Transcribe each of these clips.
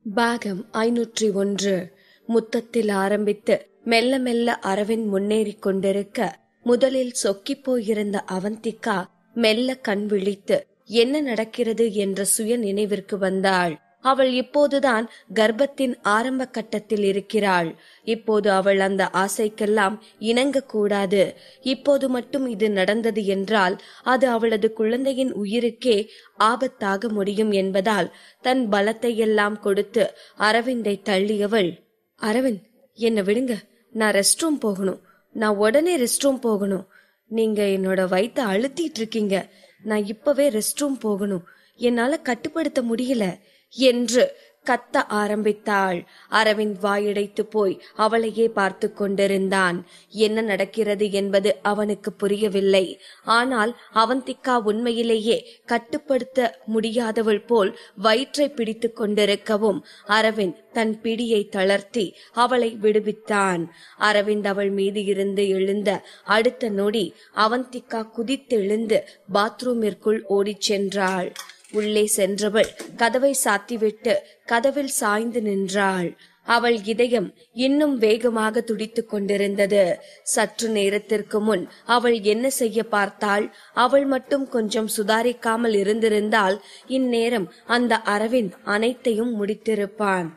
பாகம் 501. முத்தத்தில் ஆரம்பித்து மெல்ல மெல்ல அரவிந்த் முன்னேறிக் கொண்டிருக்க முதலில் சொக்கிப் போயிருந்த அவந்திகா மெல்ல கண் விழித்து என்ன நடக்கிறது என்ற சுய நினைவிற்கு வந்தாள். அவள் இப்போதுதான் கர்ப்பத்தின் ஆரம்ப கட்டத்தில் இருக்கிறாள். இப்போது அவள் அந்த ஆசைக்கெல்லாம் இணங்க கூடாது. இப்போது மட்டும் இது நடந்தது என்றால் அது அவளது குழந்தையின் உயிருக்கே ஆபத்தாக முடியும் என்பதால் தன் பலத்தை எல்லாம் கொடுத்து அரவிந்தை தள்ளியவள், அரவிந்த், என்ன விடுங்க, நான் ரெஸ்ட் ரூம் போகணும், நான் உடனே ரெஸ்ட் ரூம் போகணும், நீங்க என்னோட வயித்தை அழுத்திட்டு இருக்கீங்க, நான் இப்பவே ரெஸ்ட் ரூம் போகணும், என்னால கட்டுப்படுத்த முடியல என்று கத்த ஆரம்பித்தாள். அரவிந்த் வாயடைத்து போய் அவளையே பார்த்து கொண்டிருந்தான். என்ன நடக்கிறது என்பது அவனுக்கு புரியவில்லை. ஆனால் அவந்திகா உண்மையிலேயே கட்டுப்படுத்த முடியாதவள் போல் வயிற்றை பிடித்து கொண்டிருக்கவும் அரவிந்த் தன் பிடியை தளர்த்தி அவளை விடுவித்தான். அரவிந்த் அவள் மீது இருந்து எழுந்த அடுத்த நொடி அவந்திகா குதித்தெழுந்து பாத்ரூமிற்குள் ஓடிச் சென்றாள். உள்ளே சென்றவள் கதவை சாத்திவிட்டு கதவில் சாய்ந்து நின்றாள். அவள் இதயம் இன்னும் வேகமாக துடித்துக் கொண்டிருந்தது. சற்று நேரத்திற்கு முன் அவள் என்ன செய்ய பார்த்தாள்? அவள் மட்டும் கொஞ்சம் சுதாரிக்காமல் இருந்திருந்தால் இந்நேரம் அந்த அரவிந்த் அனைத்தையும் முடித்திருப்பான்.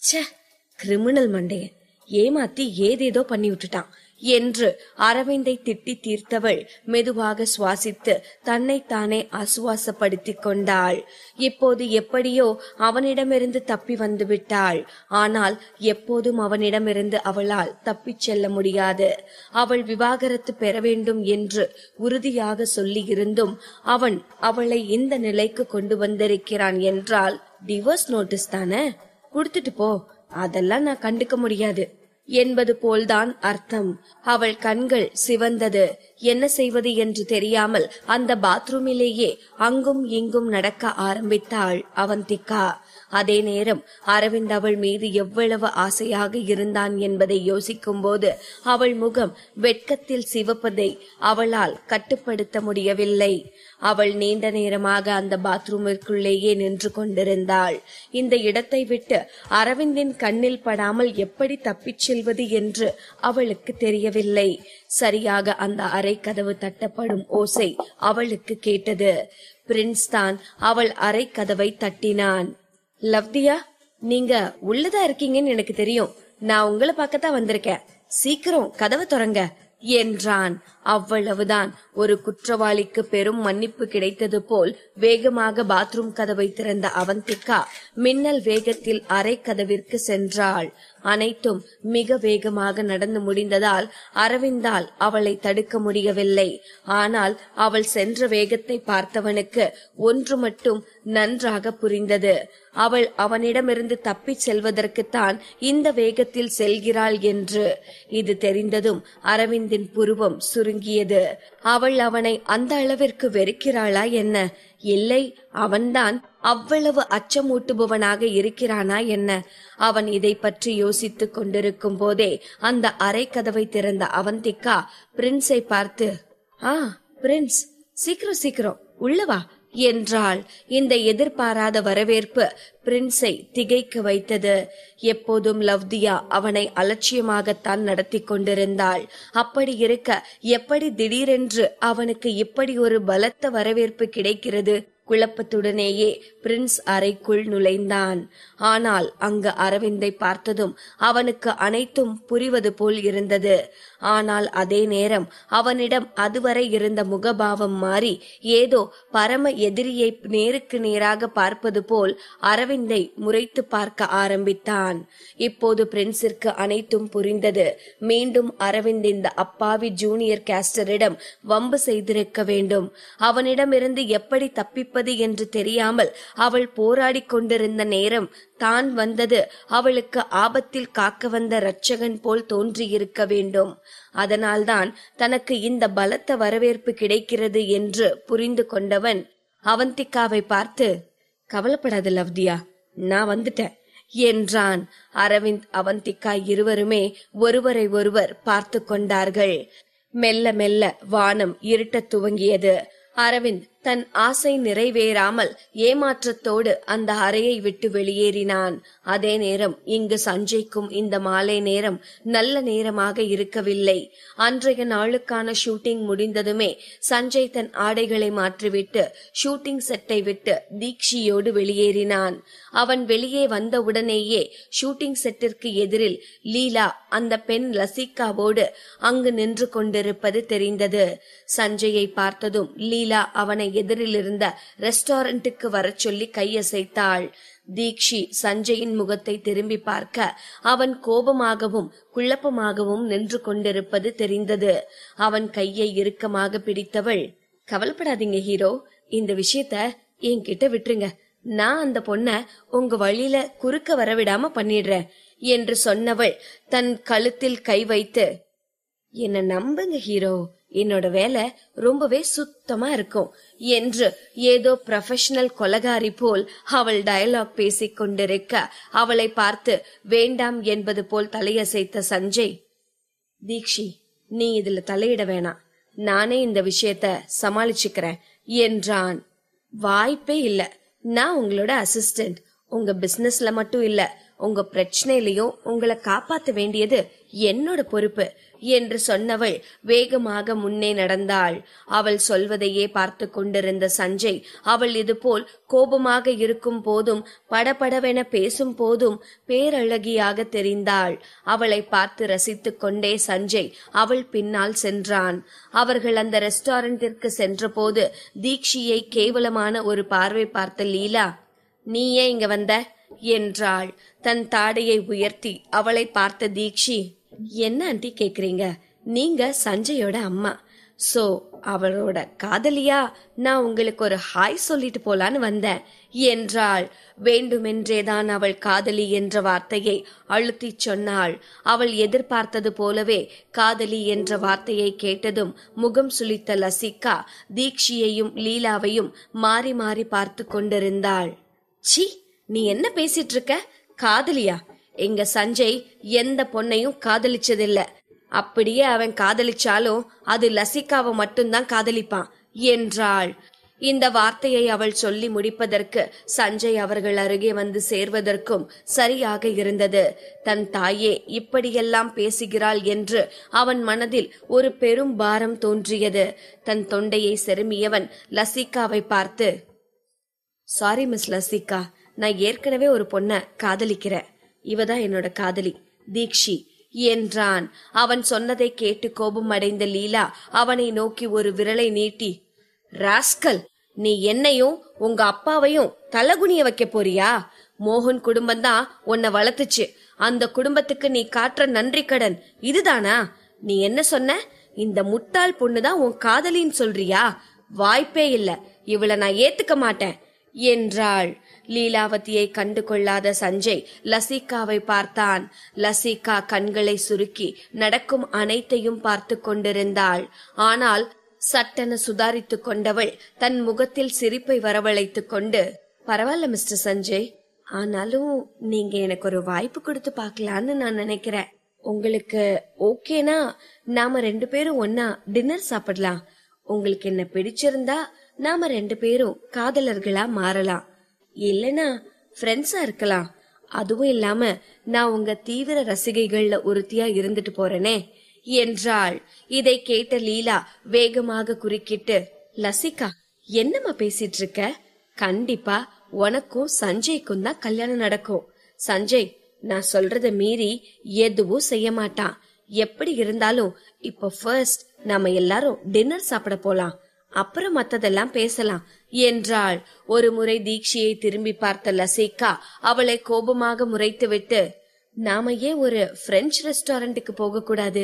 ச்சே, கிரிமினல் மண்டையன், ஏமாத்தி ஏதேதோ பண்ணி விட்டுட்டான் என்று அரவிந்தை திட்டி தீர்த்தவள் மெதுவாக சுவாசித்து தன்னைத்தானே ஆசுவாசப்படுத்திக் கொண்டாள். இப்போது எப்படியோ அவனிடமிருந்து தப்பி வந்து விட்டாள். ஆனால் எப்போதும் அவனிடமிருந்து அவளால் தப்பிச் செல்ல முடியாது. அவள் விவாகரத்து பெற வேண்டும் என்று உறுதியாக சொல்லி இருந்தும் அவன் அவளை இந்த நிலைக்கு கொண்டு வந்திருக்கிறான் என்றால் டிவோர்ஸ் நோட்டீஸ் தானே, கொடுத்துட்டு போ, அதெல்லாம் நான் கண்டுக்க முடியாது என்பது போல்தான் அர்த்தம். அவள் கண்கள் சிவந்தது. என்ன செய்வது என்று தெரியாமல் அந்த பாத்ரூமிலேயே அங்கும் இங்கும் நடக்க ஆரம்பித்தாள் அவந்திகா. அதே நேரம் அரவிந்த் அவள் மீது எவ்வளவு ஆசையாக இருந்தான் என்பதை யோசிக்கும் போது அவள் முகம் வெட்கத்தில் சிவப்பதை அவளால் கட்டுப்படுத்த முடியவில்லை. அவள் நீண்ட நேரமாக அந்த பாத்ரூமிற்குள்ளேயே நின்று கொண்டிருந்தாள். இந்த இடத்தை விட்டு அரவிந்தின் கண்ணில் படாமல் எப்படி தப்பிச் செல்வது என்று அவளுக்கு தெரியவில்லை. சரியாக அந்த அறை கதவு தட்டப்படும் ஓசை அவளுக்கு கேட்டது. பிரின்ஸ் தான் அவள் அறை கதவை தட்டினான். லவ்தியா, நீங்க உள்ளதா இருக்கீங்கன்னு எனக்கு தெரியும், நான் உங்களை பார்க்கத்தான் வந்திருக்கேன், சீக்கிரம் கதவை திறங்க என்றான். அவ்வளவுதான். ஒரு குற்றவாளிக்கு பெரும் மன்னிப்பு கிடைத்தது போல் வேகமாக பாத்ரூம் கதவை திறந்த அவந்திகா மின்னல் வேகத்தில் அறை கதவிற்கு சென்றாள். அனைத்தும் மிக வேகமாக நடந்து முடிந்ததால் அரவிந்தால் அவளை தடுக்க முடியவில்லை. ஆனால் அவள் சென்ற வேகத்தை பார்த்தவனுக்கு ஒன்று மட்டும் நன்றாக புரிந்தது. அவள் அவனிடமிருந்து தப்பிச் செல்வதற்குத்தான் இந்த வேகத்தில் செல்கிறாள் என்று. இது தெரிந்ததும் அரவிந்தின் புருவம் சுருங்கியது. அவள் அவனை அந்த அளவிற்கு வெறுக்கிறாளா என்ன? இல்லை, அவன்தான் அவ்வளவு அச்சமூட்டுபவனாக இருக்கிறானா என்ன? அவன் இதை பற்றி யோசித்துக் கொண்டிருக்கும் போதே அந்த அறை கதவை திறந்த அவந்திகா பிரின்ஸை பார்த்து, பிரின்ஸ், சீக்கிரம் சீக்கிரம் உள்ளவா என்றாள். இந்த எதிர்பாராத வரவேற்பு பிரின்ஸை திகைக்க வைத்தது. எப்போதும் லவ்தியா அவனை அலட்சியமாகத்தான் நடத்தி கொண்டிருந்தாள். அப்படி இருக்க எப்படி திடீரென்று அவனுக்கு இப்படி ஒரு பலத்த வரவேற்பு கிடைக்கிறது? குழப்பத்துடனேயே பிரின்ஸ் அறைக்குள் நுழைந்தான். ஆனால் அங்கு அரவிந்தை பார்த்ததும் அவனுக்கு அனைத்தும் புரிவது போல் இருந்தது. ஆனால் அதே நேரம் அவனிடம் அதுவரை இருந்த முகபாவம் மாறி ஏதோ பரம எதிரியை நேருக்கு நேராக பார்ப்பது போல் அரவிந்தை முறைத்து பார்க்க ஆரம்பித்தான். இப்போது பிரின்ஸிற்கு அனைத்தும் புரிந்தது. மீண்டும் அரவிந்த் இந்த அப்பாவி ஜூனியர் கேஸ்டரிடம் வம்பு செய்திருக்க வேண்டும். அவனிடமிருந்து எப்படி தப்பிப்பது என்று தெரியாமல் அவள் போராடி கொண்டிருந்த நேரம் தான் வந்தது அவளுக்கு ஆபத்தில் காக்க வந்த இரட்சகன் போல் தோன்றியிருக்க வேண்டும். அதனால்தான் தனக்கு இந்த பலத்த வரவேற்பு கிடைக்கிறது என்று புரிந்து கொண்டவன் அவந்திகாவை பார்த்து, கவலைப்படாத லவ்தியா, நான் வந்துட்டேன் என்றான். அரவிந்த் அவந்திகா இருவருமே ஒருவரை ஒருவர் பார்த்து கொண்டார்கள். மெல்ல மெல்ல வானம் இருட்டத் துவங்கியது. அரவிந்த் தன் ஆசை நிறைவேறாமல் ஏமாற்றத்தோடு அந்த அறையை விட்டு வெளியேறினான். அதே நேரம் இங்கு சஞ்சய்க்கும் இந்த மாலை நேரம் நல்ல நேரமாக இருக்கவில்லை. அன்றைய நாளுக்கான ஷூட்டிங் முடிந்ததுமே சஞ்சய் தன் ஆடைகளை மாற்றிவிட்டு ஷூட்டிங் செட்டை விட்டு தீக்ஷியோடு வெளியேறினான். அவன் வெளியே வந்தவுடனேயே ஷூட்டிங் செட்டிற்கு எதிரில் லீலா அந்த பெண் லசிகாவோடு அங்கு நின்று கொண்டிருப்பது தெரிந்தது. சஞ்சயை பார்த்ததும் லீலா அவனை எதிரில் இருந்த ரெஸ்டாரண்ட்டுக்கு வரச் சொல்லி கையசைத்தாள். தீக்ஷி சஞ்சயின் முகத்தை திரும்பி பார்க்க அவன் கோபமாகவும் குழப்பமாகவும் நின்று கொண்டிருப்பது தெரிந்தது. அவன் கையை இறுக்கமாக பிடித்தவள், கவலைப்படாதீங்க ஹீரோ, இந்த விஷயத்த என்கிட்ட விட்டுருங்க. நான் அந்த பொண்ண உங்க வழியில குறுக்க வரவிடாம பண்ணிடுறேன் என்று சொன்னவள் தன் கழுத்தில் கை வைத்து, என்ன நம்புங்க ஹீரோ, என்னோட வேலை ரொம்பவே சுத்தமா இருக்கும் என்று ஏதோ ப்ரொஃபஷனல் கொலகாரி போல் அவள் டயலாக் பேசிக் கொண்டிருக்க அவளை பார்த்து வேண்டாம் என்பது போல் தலையசைத்த சஞ்சய், தீக்ஷி நீ இதுல தலையிட வேணாம், நானே இந்த விஷயத்த சமாளிச்சுக்கிறேன் என்றான். வாய்ப்பே இல்ல, நான் உங்களோட அசிஸ்டன்ட். உங்க பிசினஸ்ல மட்டும் இல்ல, உங்க பிரச்சனையிலையும் உங்களை காப்பாத்த வேண்டியது என்னோட பொறுப்பு என்று சொன்னவள் வேகமாக முன்னே நடந்தாள். அவள் சொல்வதையே பார்த்து கொண்டிருந்த சஞ்சய் அவள் இதுபோல் கோபமாக இருக்கும் போதும் படபடவென பேசும் போதும் பேரழகியாக தெரிந்தாள். அவளை பார்த்து ரசித்துக் கொண்டே சஞ்சய் அவள் பின்னால் சென்றான். அவர்கள் அந்த ரெஸ்டாரண்டிற்கு சென்ற போது தீக்ஷியை கேவலமான ஒரு பார்வை பார்த்த லீலா, நீ ஏன் இங்க வந்த என்றாள். தன் தாடையை உயர்த்தி அவளை பார்த்த தீக்ஷி, என்ன ஆண்டி கேக்குறீங்க, நீங்க சஞ்சயோட அம்மா, சோ அவளோட காதலியா நான் உங்களுக்கு ஒரு ஹாய் சொல்லிட்டு போலான்னு வந்தேன் என்றாள். வேண்டுமென்றேதான் அவள் காதலி என்ற வார்த்தையை அழுத்தி சொன்னாள். அவள் எதிர்பார்த்தது போலவே காதலி என்ற வார்த்தையை கேட்டதும் முகம் சுளித்த லசிகா தீக்ஷியையும் லீலாவையும் மாறி மாறி பார்த்து கொண்டிருந்தாள். சி, நீ என்ன பேசிட்டு இருக்க? காதலியா? எங்க சஞ்சய் எந்த பொண்ணையும் காதலிச்சதில்ல. அப்படியே அவன் காதலிச்சாலும் அது லசிகாவை மட்டும்தான் காதலிப்பான் என்றாள். இந்த வார்த்தையை அவள் சொல்லி முடிப்பதற்கு சஞ்சய் அவர்கள் அருகே வந்து சேர்வதற்கும் சரியாக இருந்தது. தன் தாயே இப்படியெல்லாம் பேசுகிறாள் என்று அவன் மனதில் ஒரு பெரும் பாரம் தோன்றியது. தன் தொண்டையை செருமியவன் லசிகாவை பார்த்து, சாரி மிஸ் லசிகா, நான் ஏற்கனவே ஒரு பொண்ண காதலிக்கிறேன். இவதான் என்னோட காதலி தீக்ஷி என்றான். அவன் சொன்னதை கேட்டு கோபம் அடைந்த லீலா அவனை நோக்கி ஒரு விரலை நீட்டி, ராஸ்கல், நீ என்னையும் உங்க அப்பாவையும் தலகுனிய வைக்க போறியா? மோகன் குடும்பம்தான் உன்னை வளர்த்துச்சு. அந்த குடும்பத்துக்கு நீ காட்டுற நன்றி கடன் இதுதானா? நீ என்ன சொன்ன? இந்த முட்டாள் பொண்ணுதான் உன் காதலின்னு சொல்றியா? வாய்ப்பே இல்ல, இவளை நான் ஏத்துக்க மாட்டேன் என்றாள். லீலாவதியை கண்டு கொள்ளாத சஞ்சய் லசிகாவை பார்த்தான். லசிகா கண்களை சுருக்கி நடக்கும் அனைத்தையும் பார்த்து கொண்டிருந்தாள். ஆனால் சட்டென சுதாரித்துக் கொண்டவள் தன் முகத்தில் சிரிப்பை வரவழைத்துக் கொண்டு, பரவாயில்ல மிஸ்டர் சஞ்சய், ஆனாலும் நீங்க எனக்கு ஒரு வாய்ப்பு கொடுத்து பாக்கலான்னு நான் நினைக்கிறேன். உங்களுக்கு ஓகேனா நாம 2 பேரும் ஒன்னா டின்னர் சாப்பிடலாம். உங்களுக்கு என்ன பிடிச்சிருந்தா நாம 2 பேரும் காதலர்களா மாறலாம், இல்லனா ஃப்ரெண்ட்ஸா இருக்கலாம். அதுவும் இல்லாம நான் உங்க தீவிர ரசிகைகள்ல ஒருத்தியா இருந்துட்டு போறேனே என்றாள். இதை கேட்ட லீலா வேகமாக குறுக்கிட்டு, லசிகா என்னம்மா பேசிட்டு இருக்க? கண்டிப்பா உனக்கும் சஞ்சய்க்கும் தான் கல்யாணம் நடக்கும். சஞ்சய் நான் சொல்றத மீறி எதுவும் செய்ய மாட்டான். எப்படி இருந்தாலும் இப்போ ஃபர்ஸ்ட் நாம எல்லாரும் டின்னர் சாப்பிட போலாம், அப்புறம் மத்ததெல்லாம் பேசலாம் என்றாள். ஒரு முறை தீக்ஷியை திரும்பி பார்த்த லசிகா அவளை கோபமாக முறைத்துவிட்டு, நாம ஏன் ஒரு பிரெஞ்சு ரெஸ்டாரண்ட்டுக்கு போக கூடாது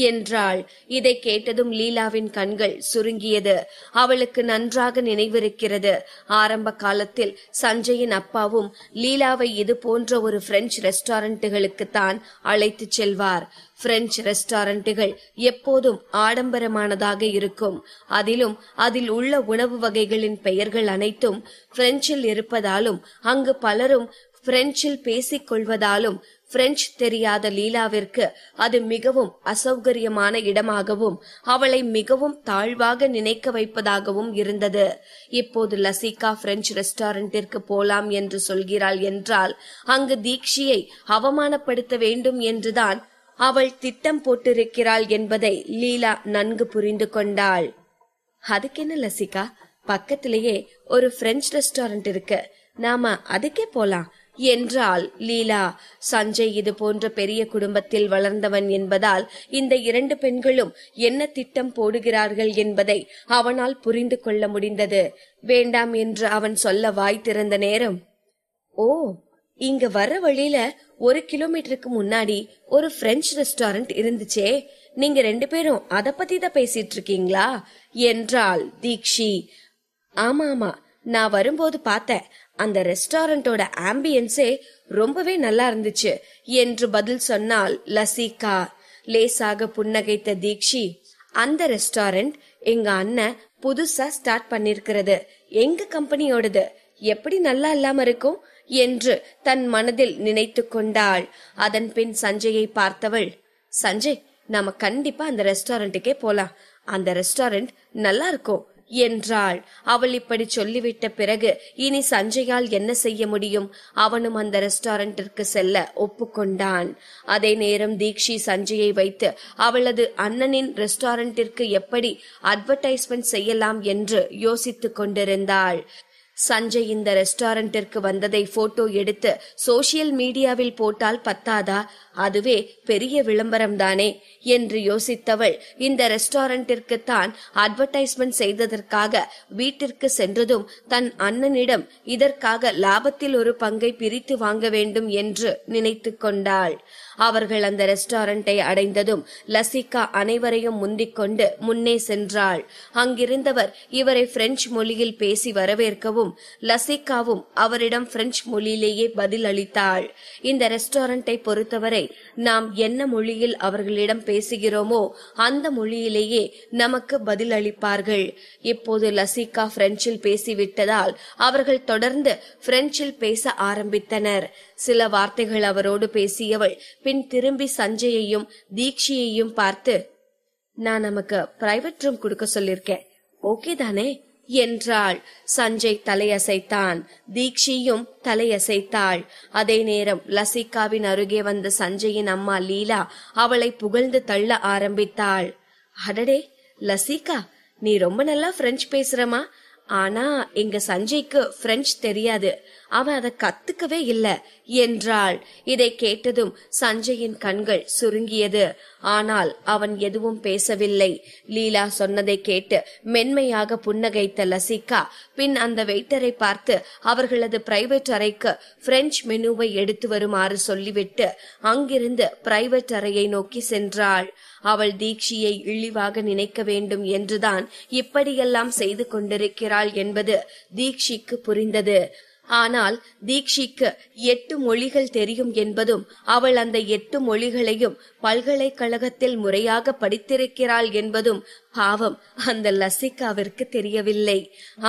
என்றாள். இதை கேட்டதும் லீலாவின் கண்கள் சுருங்கியது. அவளுக்கு நன்றாக நினைவிருக்கிறது, ஆரம்ப காலத்தில் சஞ்சயின் அப்பாவும் லீலாவை இது போன்ற ஒரு பிரெஞ்சு ரெஸ்டாரண்ட்டுகளுக்கு தான் அழைத்து செல்வார். பிரெஞ்சு ரெஸ்டாரண்ட்டுகள் எப்போதும் ஆடம்பரமானதாக இருக்கும். அதிலும் அதில் உள்ள உணவு வகைகளின் பெயர்கள் அனைத்தும் பிரெஞ்சில் இருப்பதாலும் அங்கு பலரும் பிரெஞ்சில் பேசிக் கொள்வதாலும் பிரெஞ்சு தெரியாத லீலாவிற்கு அது மிகவும் அசௌகரியமான இடமாகவும் அவளை மிகவும் தாழ்வாக நினைக்க வைப்பதாகவும் இருந்தது. இப்போது லசிகா பிரெஞ்சு ரெஸ்டாரண்டிற்கு போலாம் என்று சொல்கிறாள் என்றால் அங்கு தீக்ஷியை அவமானப்படுத்த வேண்டும் என்றுதான் அவள் திட்டம் போட்டிருக்கிறாள் என்பதை லீலா நன்கு புரிந்து கொண்டாள். அதுக்கென்ன லசிகா, பக்கத்திலேயே ஒரு பிரெஞ்சு ரெஸ்டாரண்ட் இருக்கு, நாம அதுக்கே போலாம் என்றாள் லீலா. சஞ்சய் இது போன்ற பெரிய குடும்பத்தில் வளர்ந்தவன் என்பதால் இந்த இரண்டு பெண்களும் என்ன திட்டம் போடுகிறார்கள் என்பதை அவனால் புரிந்து கொள்ள முடிந்தது. வேண்டாம் என்று அவன் சொல்ல வாய் திறந்த நேரம், ஓ, இங்க வர்ற வழியில 1 கிலோமீட்டருக்கு முன்னாடி ஒரு பிரெஞ்சு ரெஸ்டாரண்ட் இருந்துச்சே, நீங்க 2 பேரும் அத பத்தி தான் பேசிட்டு இருக்கீங்களா என்றாள் தீக்ஷி. ஆமா ஆமா, நான் வரும்போது பார்த்தேன், அந்த ரெஸ்டாரண்டோட ஆம்பியன்ஸே ரொம்பவே நல்லா இருந்துச்சு என்று பதில் சொன்னாள் லசிகா. லேசாக புன்னகைத்த தீக்ஷி, அந்த ரெஸ்டாரண்ட் எங்க அண்ணன் புதுசா ஸ்டார்ட் பண்ணிருக்கிறது, எங்க கம்பெனியோடது, எப்படி நல்லா இல்லாம இருக்கும் என்று தன் மனதில் நினைத்து கொண்டாள். அதன் பின் சஞ்சயை பார்த்தவள், சஞ்சய், நாம கண்டிப்பா அந்த ரெஸ்டாரண்ட்டுக்கே போலாம், அந்த ரெஸ்டாரண்ட் நல்லா இருக்கும் என்றாள். அவள் இப்படி சொல்லிவிட்ட பிறகு இனி சஞ்சயால் என்ன செய்ய முடியும்? அவனும் அந்த ரெஸ்டாரண்டிற்கு செல்ல ஒப்புக்கொண்டான். அதே நேரம் தீக்ஷி சஞ்சயை வைத்து அவளது அண்ணனின் ரெஸ்டாரண்டிற்கு எப்படி அட்வர்டைஸ்மெண்ட் செய்யலாம் என்று யோசித்துக் கொண்டிருந்தாள். சஞ்சய் இந்த ரெஸ்டாரண்டிற்கு வந்ததை போட்டோ எடுத்து சோசியல் மீடியாவில் போட்டால் பத்தாதா, அதுவே பெரிய விளம்பரம் தானே என்று யோசித்தவள் இந்த ரெஸ்டாரண்டிற்கு தான் அட்வர்டைஸ்மெண்ட் செய்ததற்காக வீட்டிற்கு சென்றதும் தன் அண்ணனிடம் இதற்காக லாபத்தில் ஒரு பங்கை பிரித்து வாங்க வேண்டும் என்று நினைத்து கொண்டாள். அவர்கள் அந்த ரெஸ்டாரண்டை அடைந்ததும் லசிகா அனைவரையும் முந்திக் கொண்டு முன்னே சென்றாள். அங்கிருந்தவர் இவரை பிரெஞ்சு மொழியில் பேசி வரவேற்கவும் லசிகாவும் அவரிடம் பிரெஞ்சு மொழியிலேயே பதில் அளித்தாள். இந்த ரெஸ்டாரண்டை பொறுத்தவரை நாம் என்ன மொழியில் அவர்களிடம் பேசுகிறோமோ அந்த மொழியிலேயே நமக்கு பதில் அளிப்பார்கள். இப்போது லசிகா பிரெஞ்சில் பேசிவிட்டதால் அவர்கள் தொடர்ந்து பிரெஞ்சில் பேச ஆரம்பித்தனர். சில வார்த்தைகள் அவரோடு பேசியவள் பின் திரும்பி சஞ்சயையும் தீக்ஷியையும் பார்த்து, நான் நமக்கு பிரைவேட் ரூம் கொடுக்க சொல்லிருக்கேன், ஓகே தானே என்றாள். சஞ்சய் தலையசைத்தான், தீக்ஷியும் தலையசைத்தாள். அதே நேரம் லசிகாவின் அருகே வந்த சஞ்சயின் அம்மா லீலா அவளை புகழ்ந்து தள்ள ஆரம்பித்தாள். அடடே லசிகா, நீ ரொம்ப நல்லா பிரெஞ்சு பேசுறமா, ஆனா எங்க சஞ்சய்க்கு பிரெஞ்சு தெரியாது, அவன் அதை கத்துக்கவே இல்ல என்றாள். இதை கேட்டதும் சஞ்சயின் கண்கள் சுருங்கியது. ஆனால் அவன் எதுவும் பேசவில்லை. லீலா சொன்னதை கேட்டு மென்மையாக புன்னகைத்த லசிகா பின் அந்த வெயிட்டரை பார்த்து அவர்களது பிரைவேட் அறைக்கு பிரெஞ்சு மெனுவை எடுத்து வருமாறு சொல்லிவிட்டு அங்கிருந்து பிரைவேட் அறையை நோக்கி சென்றாள். அவள் தீக்ஷியை இழிவாக நினைக்க வேண்டும் என்றுதான் இப்படியெல்லாம் செய்து கொண்டிருக்கிறாள் என்பது தீக்ஷிக்கு புரிந்தது. ஆனால் தீக்ஷிக்கு 8 மொழிகள் தெரியும் என்பதும் அவள் அந்த 8 மொழிகளையும் பல்கலைக்கழகத்தில் முறையாக படித்திருக்கிறாள் என்பதும் பாவம் அந்த லசிகாவிற்கு தெரியவில்லை.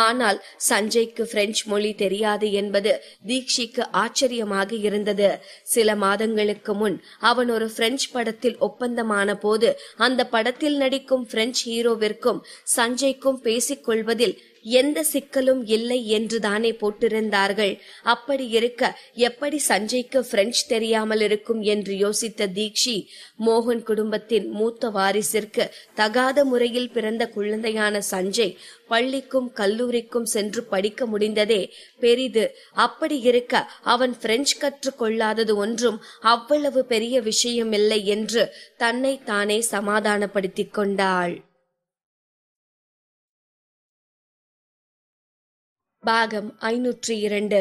ஆனால் சஞ்சய்க்கு பிரெஞ்சு மொழி தெரியாது என்பது தீக்ஷிக்கு ஆச்சரியமாக இருந்தது. சில மாதங்களுக்கு முன் அவன் ஒரு பிரெஞ்சு படத்தில் ஒப்பந்தமான போது அந்த படத்தில் நடிக்கும் பிரெஞ்சு ஹீரோவிற்கும் சஞ்சய்க்கும் பேசிக் கொள்வதில் எந்த சிக்கலும் இல்லை என்று தானே போட்டிருந்தார்கள். அப்படி இருக்க எப்படி சஞ்சய்க்கு பிரெஞ்சு தெரியாமல் இருக்கும் என்று யோசித்த தீக்ஷி, மோகன் குடும்பத்தின் மூத்த வாரிசிற்கு தகாத முறையில் பிறந்த குழந்தையான சஞ்சய் பள்ளிக்கும் கல்லூரிக்கும் சென்று படிக்க முடிந்ததே பெரிது. அப்படி இருக்க அவன் பிரெஞ்சு கற்றுக் கொள்ளாதது ஒன்றும் அவ்வளவு பெரிய விஷயமில்லை என்று தன்னை தானே சமாதானப்படுத்திக் கொண்டாள். பாகம் 502.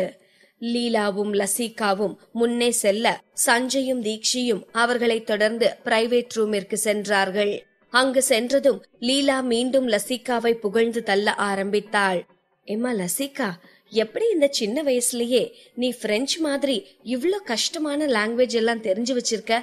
லீலாவும் லசிகாவும் முன்னே செல்ல சஞ்சயும் தீக்ஷியும் அவர்களை தொடர்ந்து பிரைவேட் ரூமிற்கு சென்றார்கள். அங்கு சென்றதும் லீலா மீண்டும் லசிகாவை புகழ்ந்து தள்ள ஆரம்பித்தாள். எம்மா லசிகா, எப்படி இந்த சின்ன வயசுலயே நீ பிரெஞ்சு மாதிரி இவ்ளோ கஷ்டமான லாங்குவேஜ் எல்லாம் தெரிஞ்சு வச்சிருக்க?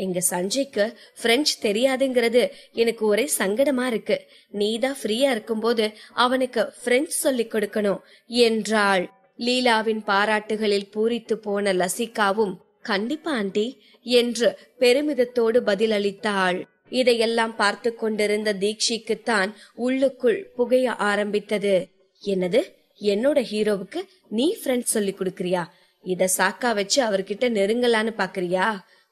எங்க சஞ்சய்க்கு பிரெஞ்சு தெரியாதுங்கிறது எனக்கு ஒரே சங்கடமா இருக்கு. நீதான் ஃப்ரீயா இருக்கும்போது அவனுக்கு பிரெஞ்சு சொல்லி கொடுக்கணும் என்றாள். லீலாவின் பாராட்டுகளில் பூரித்து போன லசிகாவும் கண்டிப்பா ஆண்டி என்று பெருமிதத்தோடு பதிலளித்தாள். இதையெல்லாம் பார்த்து கொண்டிருந்த தீக்ஷிக்குத்தான் உள்ளுக்குள் புகைய ஆரம்பித்தது. என்னது, என்னோட ஹீரோவுக்கு நீ ஃப்ரெண்ட் சொல்லி கொடுக்கறியா? இத சாக்கா வச்சு அவர்கிட்ட நெருங்கலான்னு பாக்குறியா?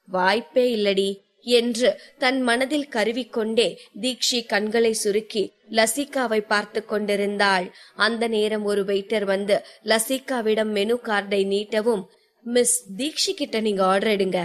வாய்ப்பே இல்லடி என்று தன் மனதில் கருவிக்கொண்டே தீக்ஷி கண்களை சுருக்கி லசிகாவை பார்த்து கொண்டிருந்தாள். அந்த நேரம் ஒரு வெயிட்டர் வந்து லசிகாவிடம் மெனு கார்டை நீட்டவும், மிஸ் தீக்ஷி கிட்ட நீங்க ஆர்டர் எடுங்க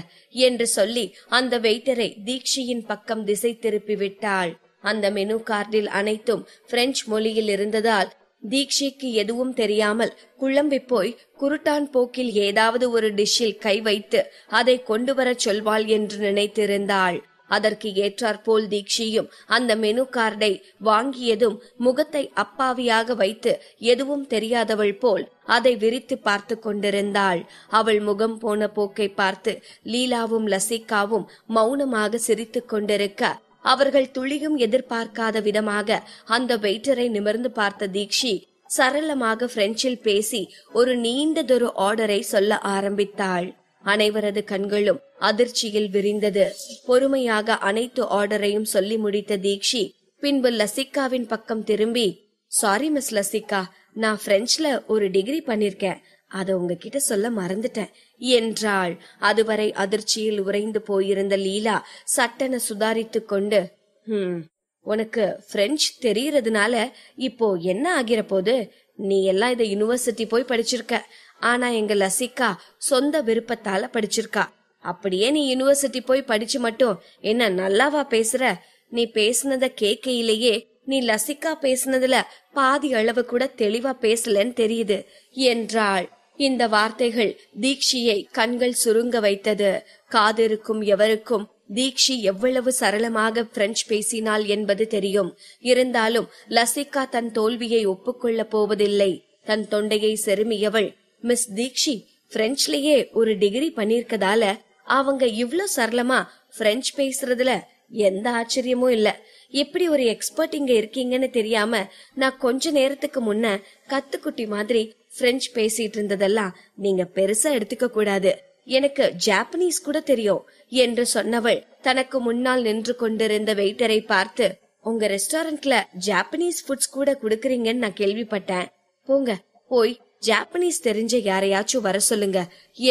என்று சொல்லி அந்த வெயிட்டரை தீக்ஷியின் பக்கம் திசை திருப்பி விட்டாள். அந்த மெனு கார்டில் அனைத்தும் பிரெஞ்சு மொழியில் இருந்ததால் தீக்ஷிக்கு எதுவும் தெரியாமல் குழம்பி போய் குருட்டான் போக்கில் ஏதாவது ஒரு டிஷ்ஷில் கை வைத்து அதை கொண்டு வர சொல்வாள் என்று நினைத்திருந்தாள். அதற்கு ஏற்றாற்போல் தீக்ஷியும் அந்த மெனு கார்டை வாங்கியதும் முகத்தை அப்பாவியாக வைத்து எதுவும் தெரியாதவள் போல் அதை விரித்து பார்த்து கொண்டிருந்தாள். அவள் முகம் போன போக்கை பார்த்து லீலாவும் லசிகாவும் மௌனமாக சிரித்து கொண்டிருக்க, அவர்கள் துளியும் எதிர்பார்க்காத விதமாக அந்த வெயிட்டரை நிமிர்ந்து பார்த்த தீக்ஷி சரளமாக பிரெஞ்சில் பேசி ஒரு நீண்டதொரு ஆர்டரை சொல்ல ஆரம்பித்தாள். அனைவரது கண்களும் அதிர்ச்சியில் விரிந்தது. பொறுமையாக அனைத்து ஆர்டரையும் சொல்லி முடித்த தீக்ஷி பின்பு லசிகாவின் பக்கம் திரும்பி, சாரி மிஸ் லசிகா, நான் பிரெஞ்சுல ஒரு டிகிரி பண்ணிருக்கேன், அத உங்ககிட்ட சொல்ல மறந்துட்டேன் என்றாள். அதுவரை அதிர்ச்சியில் உறைந்து போயிருந்த லீலா சட்டென சுதாரித்து கொண்டு, உனக்கு பிரெஞ்சு தெரியறதுனால இப்போ என்ன ஆகிற போது? நீ எல்லாம் இத யூனிவர்சிட்டி போய் படிச்சிருக்க, ஆனா எங்க லசிகா சொந்த விருப்பத்தால படிச்சிருக்கா. அப்படியே நீ யூனிவர்சிட்டி போய் படிச்சு மட்டும் என்ன நல்லாவா பேசுற? நீ பேசுனத கேட்கையிலேயே நீ லசிகா பேசுனதுல பாதி அளவு கூட தெளிவா பேசலன்னு தெரியுது என்றாள். இந்த வார்த்தைகள் தீக்ஷியை கண்கள் சுருங்க வைத்தது. காதிருக்கும் எவருக்கும் தீக்ஷி எவ்வளவு சரளமாக பிரெஞ்சு பேசினாள் என்பது தெரியும். இருந்தாலும் லசிகா தன் தோல்வியை ஒப்புக்கொள்ள போவதில்லை. தன் தொண்டையை செருமியவள், மிஸ் தீக்ஷி பிரெஞ்சுலயே ஒரு டிகிரி பண்ணிருக்கதால அவங்க இவ்ளோ சரளமா பிரெஞ்சு பேசுறதுல எந்த ஆச்சரியமும் இல்ல. எப்படி ஒரு எக்ஸ்பர்ட் இங்க இருக்கீங்கன்னு தெரியாம நான் கொஞ்ச நேரத்துக்கு முன்ன கத்துக்குட்டி மாதிரி பிரெஞ்சு பேசிட்டு இருந்ததெல்லாம் நீங்க பெருசா எடுத்துக்க கூடாது. எனக்கு ஜாப்பனீஸ் கூட தெரியும் என்று சொன்னவள் தனக்கு முன்னால் நின்று கொண்டிருந்த வெயிட்டரை பார்த்து, உங்க ரெஸ்டாரண்ட்ல ஜாப்பனீஸ் ஃபுட்ஸ் கூட குடுக்கறீங்கன்னு நான் கேள்விப்பட்டேன், போங்க போய் ஜாப்பனீஸ் தெரிஞ்ச யாரையாச்சும் வர சொல்லுங்க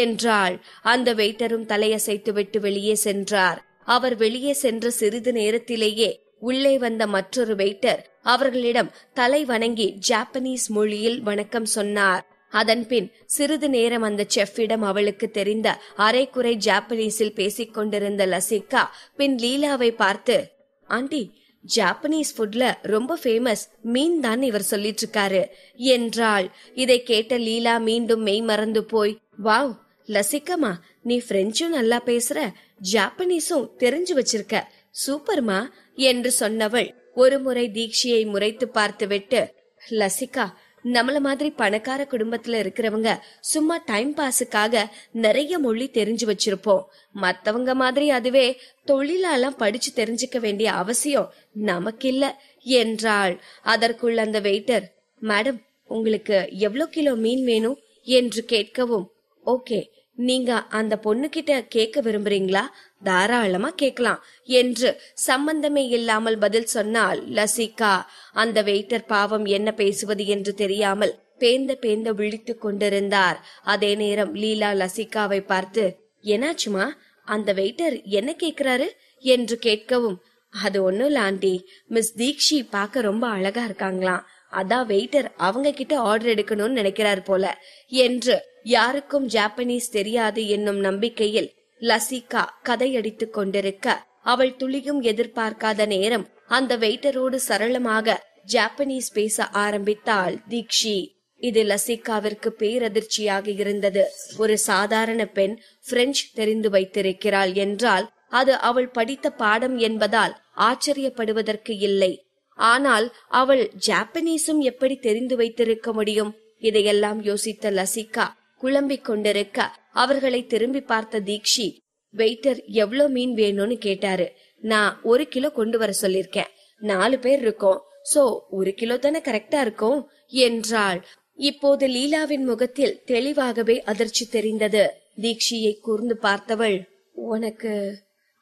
என்றாள். அந்த வெயிட்டரும் தலையசைத்து விட்டு வெளியே சென்றார். அவர் வெளியே சென்ற சிறிது நேரத்திலேயே உள்ளே வந்த மற்றொரு வெயிட்டர் அவர்களிடம் தலை வணங்கி ஜாப்பனீஸ் மொழியில் வணக்கம் சொன்னார். அதன்பின் சிறிது நேரம் அந்த செஃப்பிடம் அவளுக்கு தெரிந்த அரைக்குறை ஜாப்பனீஸில் பேசிக் கொண்டிருந்த லசிகா பின் லீலாவை பார்த்து, ஆண்டி ஜாப்பனீஸ் ஃபுட்ல ரொம்ப ஃபேமஸ் மீன் தான் இவர் சொல்லிட்டு இருக்காரு என்றாள். இதை கேட்ட லீலா மீண்டும் மெய் மறந்து போய், வாவ் லசிகமா, நீ பிரெஞ்சும் நல்லா பேசுற, ஜாப்பனீஸும் தெரிஞ்சு வச்சிருக்க, சூப்பர்மா என்று சொன்னவள் ஒரு முறை தீக்ஷியை முறைத்து பார்த்து விட்டு, லசிகா, நம்மள மாதிரி பணக்கார குடும்பத்துல இருக்கிறவங்க சும்மா டைம் பாஸுக்காக நிறைய மொழி தெரிஞ்சு வச்சிருப்போம். மத்தவங்க மாதிரி அதுவே தொழிலாலாம் படிச்சு தெரிஞ்சுக்க வேண்டிய அவசியம் நமக்கு இல்ல என்றாள். அதற்குள் அந்த வெயிட்டர், மேடம் உங்களுக்கு எவ்வளவு கிலோ மீன் வேணும் என்று கேட்கவும், ஓகே, நீங்க அந்த பொண்ணு கிட்ட கேட்க விரும்புறீங்களா? தாராளமா கேட்கலாம் என்று சம்பந்தமே இல்லாமல் பதில் சொன்னாள் லசிகா. அந்த வெயிட்டர் பாவம் என்ன பேசுவது என்று தெரியாமல் பேந்த விழித்துக் கொண்டிருந்தார். அதே நேரம் லீலா லசிகாவை பார்த்து, என்னாச்சுமா, அந்த வெயிட்டர் என்ன கேக்குறாரு என்று கேட்கவும், அது ஒண்ணும் இல்ல ஆண்டி, மிஸ் தீக்ஷி பார்க்க ரொம்ப அழகா இருக்காங்களாம், அதான் வெயிட்டர் அவங்க கிட்ட ஆர்டர் எடுக்கணும்னு நினைக்கிறார் போல என்று யாருக்கும் ஜாப்பனீஸ் தெரியாது என்னும் நம்பிக்கையில் லசிகா கதையடித்துக் கொண்டிருக்க, அவள் துளியும் எதிர்பார்க்காத நேரம் அந்த வெயிட்டரோடு சரளமாக ஜாப்பனீஸ் பேச ஆரம்பித்தாள் தீக்ஷி. இது லசிகாவிற்கு பேரதிர்ச்சியாக இருந்தது. ஒரு சாதாரண பெண் பிரெஞ்சு தெரிந்து வைத்திருக்கிறாள் என்றால் அது அவள் படித்த பாடம் என்பதால் ஆச்சரியப்படுவதற்கு இல்லை. ஆனால் அவள் ஜாப்பனீஸும் எப்படி தெரிந்து வைத்திருக்க முடியும்? இதையெல்லாம் யோசித்த லசிகா குழம்பிக் கொண்டிருக்க, அவர்களை திரும்பி பார்த்த தீக்ஷி, வெயிட்டர் எவ்வளவு மீன் வேணும்னு கேட்டாரு. நான் 1 கிலோ கொண்டு வர சொல்லிருக்கேன். 4 பேர் இருக்கோம், சோ 1 கிலோ தானே கரெக்டா இருக்கும் என்றாள். இப்போது லீலாவின் முகத்தில் தெளிவாகவே அதிர்ச்சி தெரிந்தது. தீக்ஷியை கூர்ந்து பார்த்தவள், உனக்கு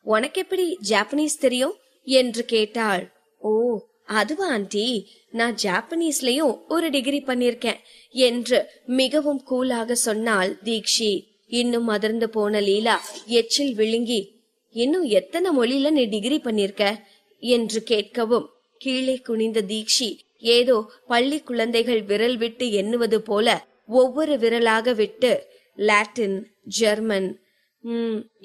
உனக்கு எப்படி ஜாப்பனீஸ் தெரியும் என்று கேட்டாள். ஓ அதுவா ஆண்டி, நான் ஜாப்பனீஸ்லயும் ஒரு டிகிரி பண்ணிருக்கேன் என்று மிகவும் கூலாக சொன்னாள் தீக்ஷி. இன்னும் அதிர்ந்து போன லீலா எச்சில் விழுங்கி, இன்னும் எத்தனை மொழியில நீ டிகிரி பண்ணிருக்க என்று கேட்கவும் கீழே குனிந்த தீக்ஷி ஏதோ பள்ளி குழந்தைகள் விரல் விட்டு எண்ணுவது போல ஒவ்வொரு விரலாக விட்டு, லாட்டின், ஜெர்மன்,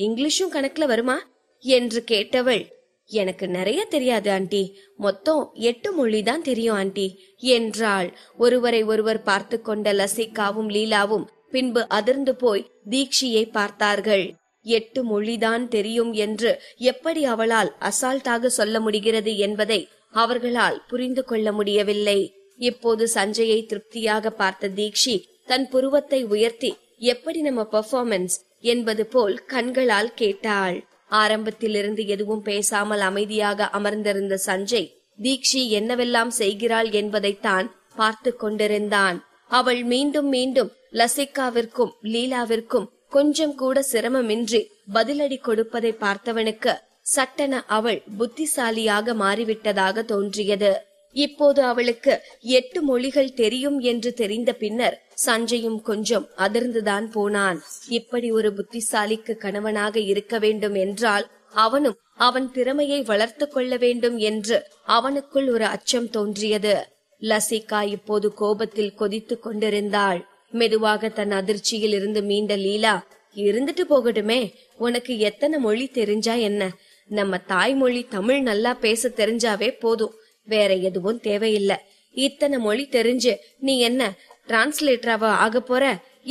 இங்கிலீஷும் கணக்குல வருமா என்று கேட்டவள், எனக்கு நிறைய தெரியாது ஆண்டி, மொத்தம் 8 மொழி தான் தெரியும் ஆண்டி என்றாள். ஒருவரை ஒருவர் பார்த்து கொண்ட லசிகாவும் லீலாவும் பின்பு அதிர்ந்து போய் தீக்ஷியை பார்த்தார்கள். 8 மொழிதான் தெரியும் என்று எப்படி அவளால் அசால்ட்டாக சொல்ல முடிகிறது என்பதை அவர்களால் புரிந்து கொள்ள முடியவில்லை. இப்போது சஞ்சயை திருப்தியாக பார்த்த தீக்ஷி தன் புருவத்தை உயர்த்தி, எப்படி நம்ம பெர்ஃபார்மன்ஸ் என்பது போல் கண்களால் கேட்டாள். ஆரம்பத்திலிருந்து எதுவும் பேசாமல் அமைதியாக அமர்ந்திருந்த சஞ்சய் தீக்ஷி என்னவெல்லாம் செய்கிறாள் என்பதைத்தான் பார்த்து கொண்டிருந்தான். அவள் மீண்டும் மீண்டும் லசிகாவிற்கும் லீலாவிற்கும் கொஞ்சம் கூட சிரமமின்றி பதிலடி கொடுப்பதை பார்த்தவனுக்கு சட்டென அவள் புத்திசாலியாக மாறிவிட்டதாக தோன்றியது. இப்போது அவளுக்கு 8 மொழிகள் தெரியும் என்று தெரிந்த பின்னர் சஞ்சயும் கொஞ்சம் அதிர்ந்துதான் போனான். இப்படி ஒரு புத்திசாலிக்கு கணவனாக இருக்க வேண்டும் என்றால் அவனும் அவன் திறமையை வளர்த்து கொள்ள வேண்டும் என்று அவனுக்குள் ஒரு அச்சம் தோன்றியது. லசிகா இப்போது கோபத்தில் கொதித்து கொண்டிருந்தாள். மெதுவாக தன் அதிர்ச்சியில் இருந்து மீண்ட லீலா, இருந்துட்டு போகட்டுமே, உனக்கு எத்தனை மொழி தெரிஞ்சா என்ன, நம்ம தாய்மொழி தமிழ் நல்லா பேச தெரிஞ்சாவே போதும், வேற எதுவும் தேவையில்லை. இத்தனை மொழி தெரிஞ்சு நீ என்ன டிரான்ஸ்லேட்டராவா ஆக போற,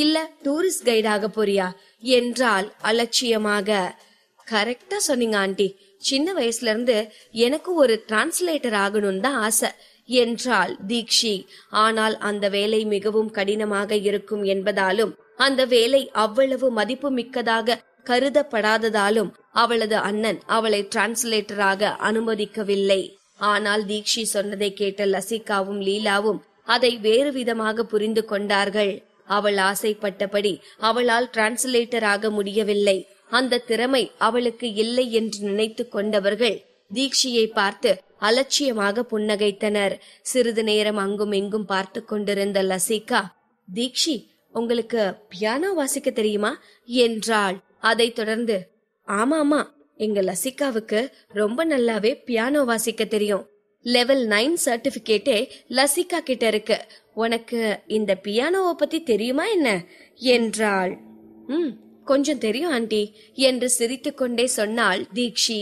இல்ல டூரிஸ்ட் கைட் ஆக போறியா என்றால் அலட்சியமாக. கரெக்டா சொன்னீங்க ஆண்டி, சின்ன வயசுல இருந்து எனக்கு ஒரு டிரான்ஸ்லேட்டர் ஆகணும்னு தான் ஆசை என்றாள் தீக்ஷி. ஆனால் அந்த வேலை மிகவும் கடினமாக இருக்கும் என்பதாலும் அந்த வேலை அவ்வளவு மதிப்பு மிக்கதாக கருதப்படாததாலும் அவளது அண்ணன் அவளை டிரான்ஸ்லேட்டராக அனுமதிக்கவில்லை. ஆனால் தீக்ஷி சொன்னதை கேட்ட லசிகாவும் லீலாவும் அதை வேறு விதமாக புரிந்து கொண்டார்கள். அவள் ஆசைப்பட்டபடி அவளால் டிரான்ஸ்லேட்டர் ஆக முடியவில்லை. அந்த திறமை அவளுக்கு இல்லை என்று நினைத்து கொண்டவர்கள் தீக்ஷியை பார்த்து அலட்சியமாக புன்னகைத்தனர். சிறிது நேரம் அங்கும் இங்கும் பார்த்து கொண்டிருந்த லசிகா, தீக்ஷி உங்களுக்கு பியானோ வாசிக்க தெரியுமா என்றாள். அதை தொடர்ந்து, ஆமா ஆமா, எங்க லசிகாவுக்கு ரொம்ப நல்லாவே பியானோ வாசிக்க தெரியும். லெவல் 9 சர்டிபிகேட்டே லசிகா கிட்ட இருக்கு. உனக்கு இந்த பியானோவை பத்தி தெரியுமா என்ன என்றாள். கொஞ்சம் தெரியும் ஆண்டி என்று சிரித்துக்கொண்டே சொன்னாள் தீக்ஷி.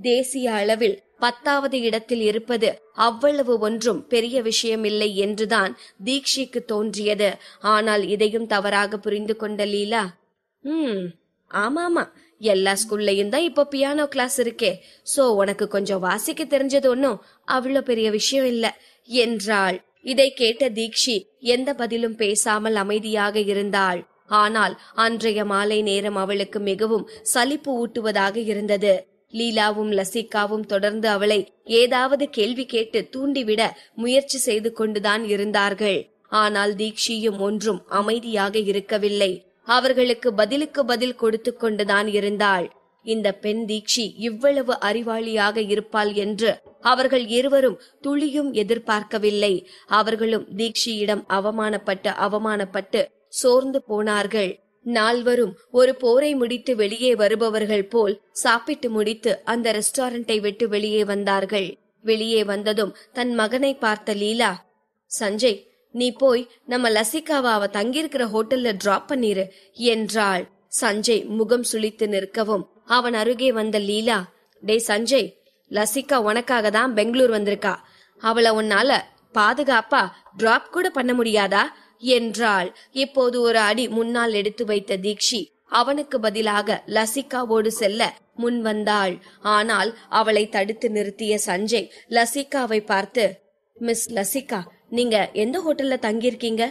தேசிய அளவில் 10வது இடத்தில் இருப்பது அவ்வளவு ஒன்றும் பெரிய விஷயமில்லை என்றுதான் தீக்ஷிக்கு தோன்றியது. ஆனால் இதையும் தவறாக புரிந்து கொண்ட லீலா, ஆமாமா, எல்லா ஸ்கூல்லையும் தான் இப்போ பியானோ கிளாஸ் இருக்கே, சோ உனக்கு கொஞ்சம் வாசிக்க தெரிஞ்சது ஒன்னும் அவ்வளவு பெரிய விஷயம் இல்ல என்றாள். இதை கேட்ட தீக்ஷி எந்த பதிலும் பேசாமல் அமைதியாக இருந்தாள். ஆனால் அன்றைய மாலை நேரம் அவளுக்கு மிகவும் சலிப்பு ஊட்டுவதாக இருந்தது. லீலாவும் லசிகாவும் தொடர்ந்து அவளை ஏதாவது கேள்வி கேட்டு தூண்டிவிட முயற்சி செய்து கொண்டுதான் இருந்தார்கள். ஆனால் தீக்ஷியும் ஒன்றும் அமைதியாக இருக்கவில்லை. அவர்களுக்கு பதிலுக்கு பதில் கொடுத்து கொண்டுதான் இருந்தாள். இந்த பெண் தீக்ஷி இவ்வளவு அறிவாளியாக இருப்பாள் என்று அவர்கள் இருவரும் துளியும் எதிர்பார்க்கவில்லை. அவர்களும் தீக்ஷியிடம் அவமானப்பட்டு சோர்ந்து போனார்கள். நால்வரும் ஒரு போரை முடித்து வெளியே வருபவர்கள் போல் சாப்பிட்டு முடித்து அந்த ரெஸ்டாரண்டை விட்டு வெளியே வந்தார்கள். வெளியே வந்ததும் தன் மகனை பார்த்த லீலா, சஞ்சய், நீ போய் நம்ம லசிகாவை அவ தங்கியிருக்கிற ஹோட்டல்ல டிராப் பண்ணிரு என்றாள். சஞ்சய் முகம் சுளித்து நிற்கவும் அவன் அருகே வந்த லீலா, டே சஞ்சய், லசிகா உனக்காக தான் பெங்களூர் வந்திருக்கா, அவளை உன்னால பாதுகாப்பா டிராப் கூட பண்ண முடியாதா என்றாள். இப்போது ஒரு அடி முன்னால் எடுத்து வைத்த தீக்ஷி அவனுக்கு பதிலாக லசிகாவோடு செல்ல முன் வந்தாள். ஆனால் அவளை தடுத்து நிறுத்திய சஞ்சய் லசிகாவை பார்த்து, மிஸ் லசிகா, நீங்க எந்த ஹோட்டல்ல தங்கியிருக்கீங்க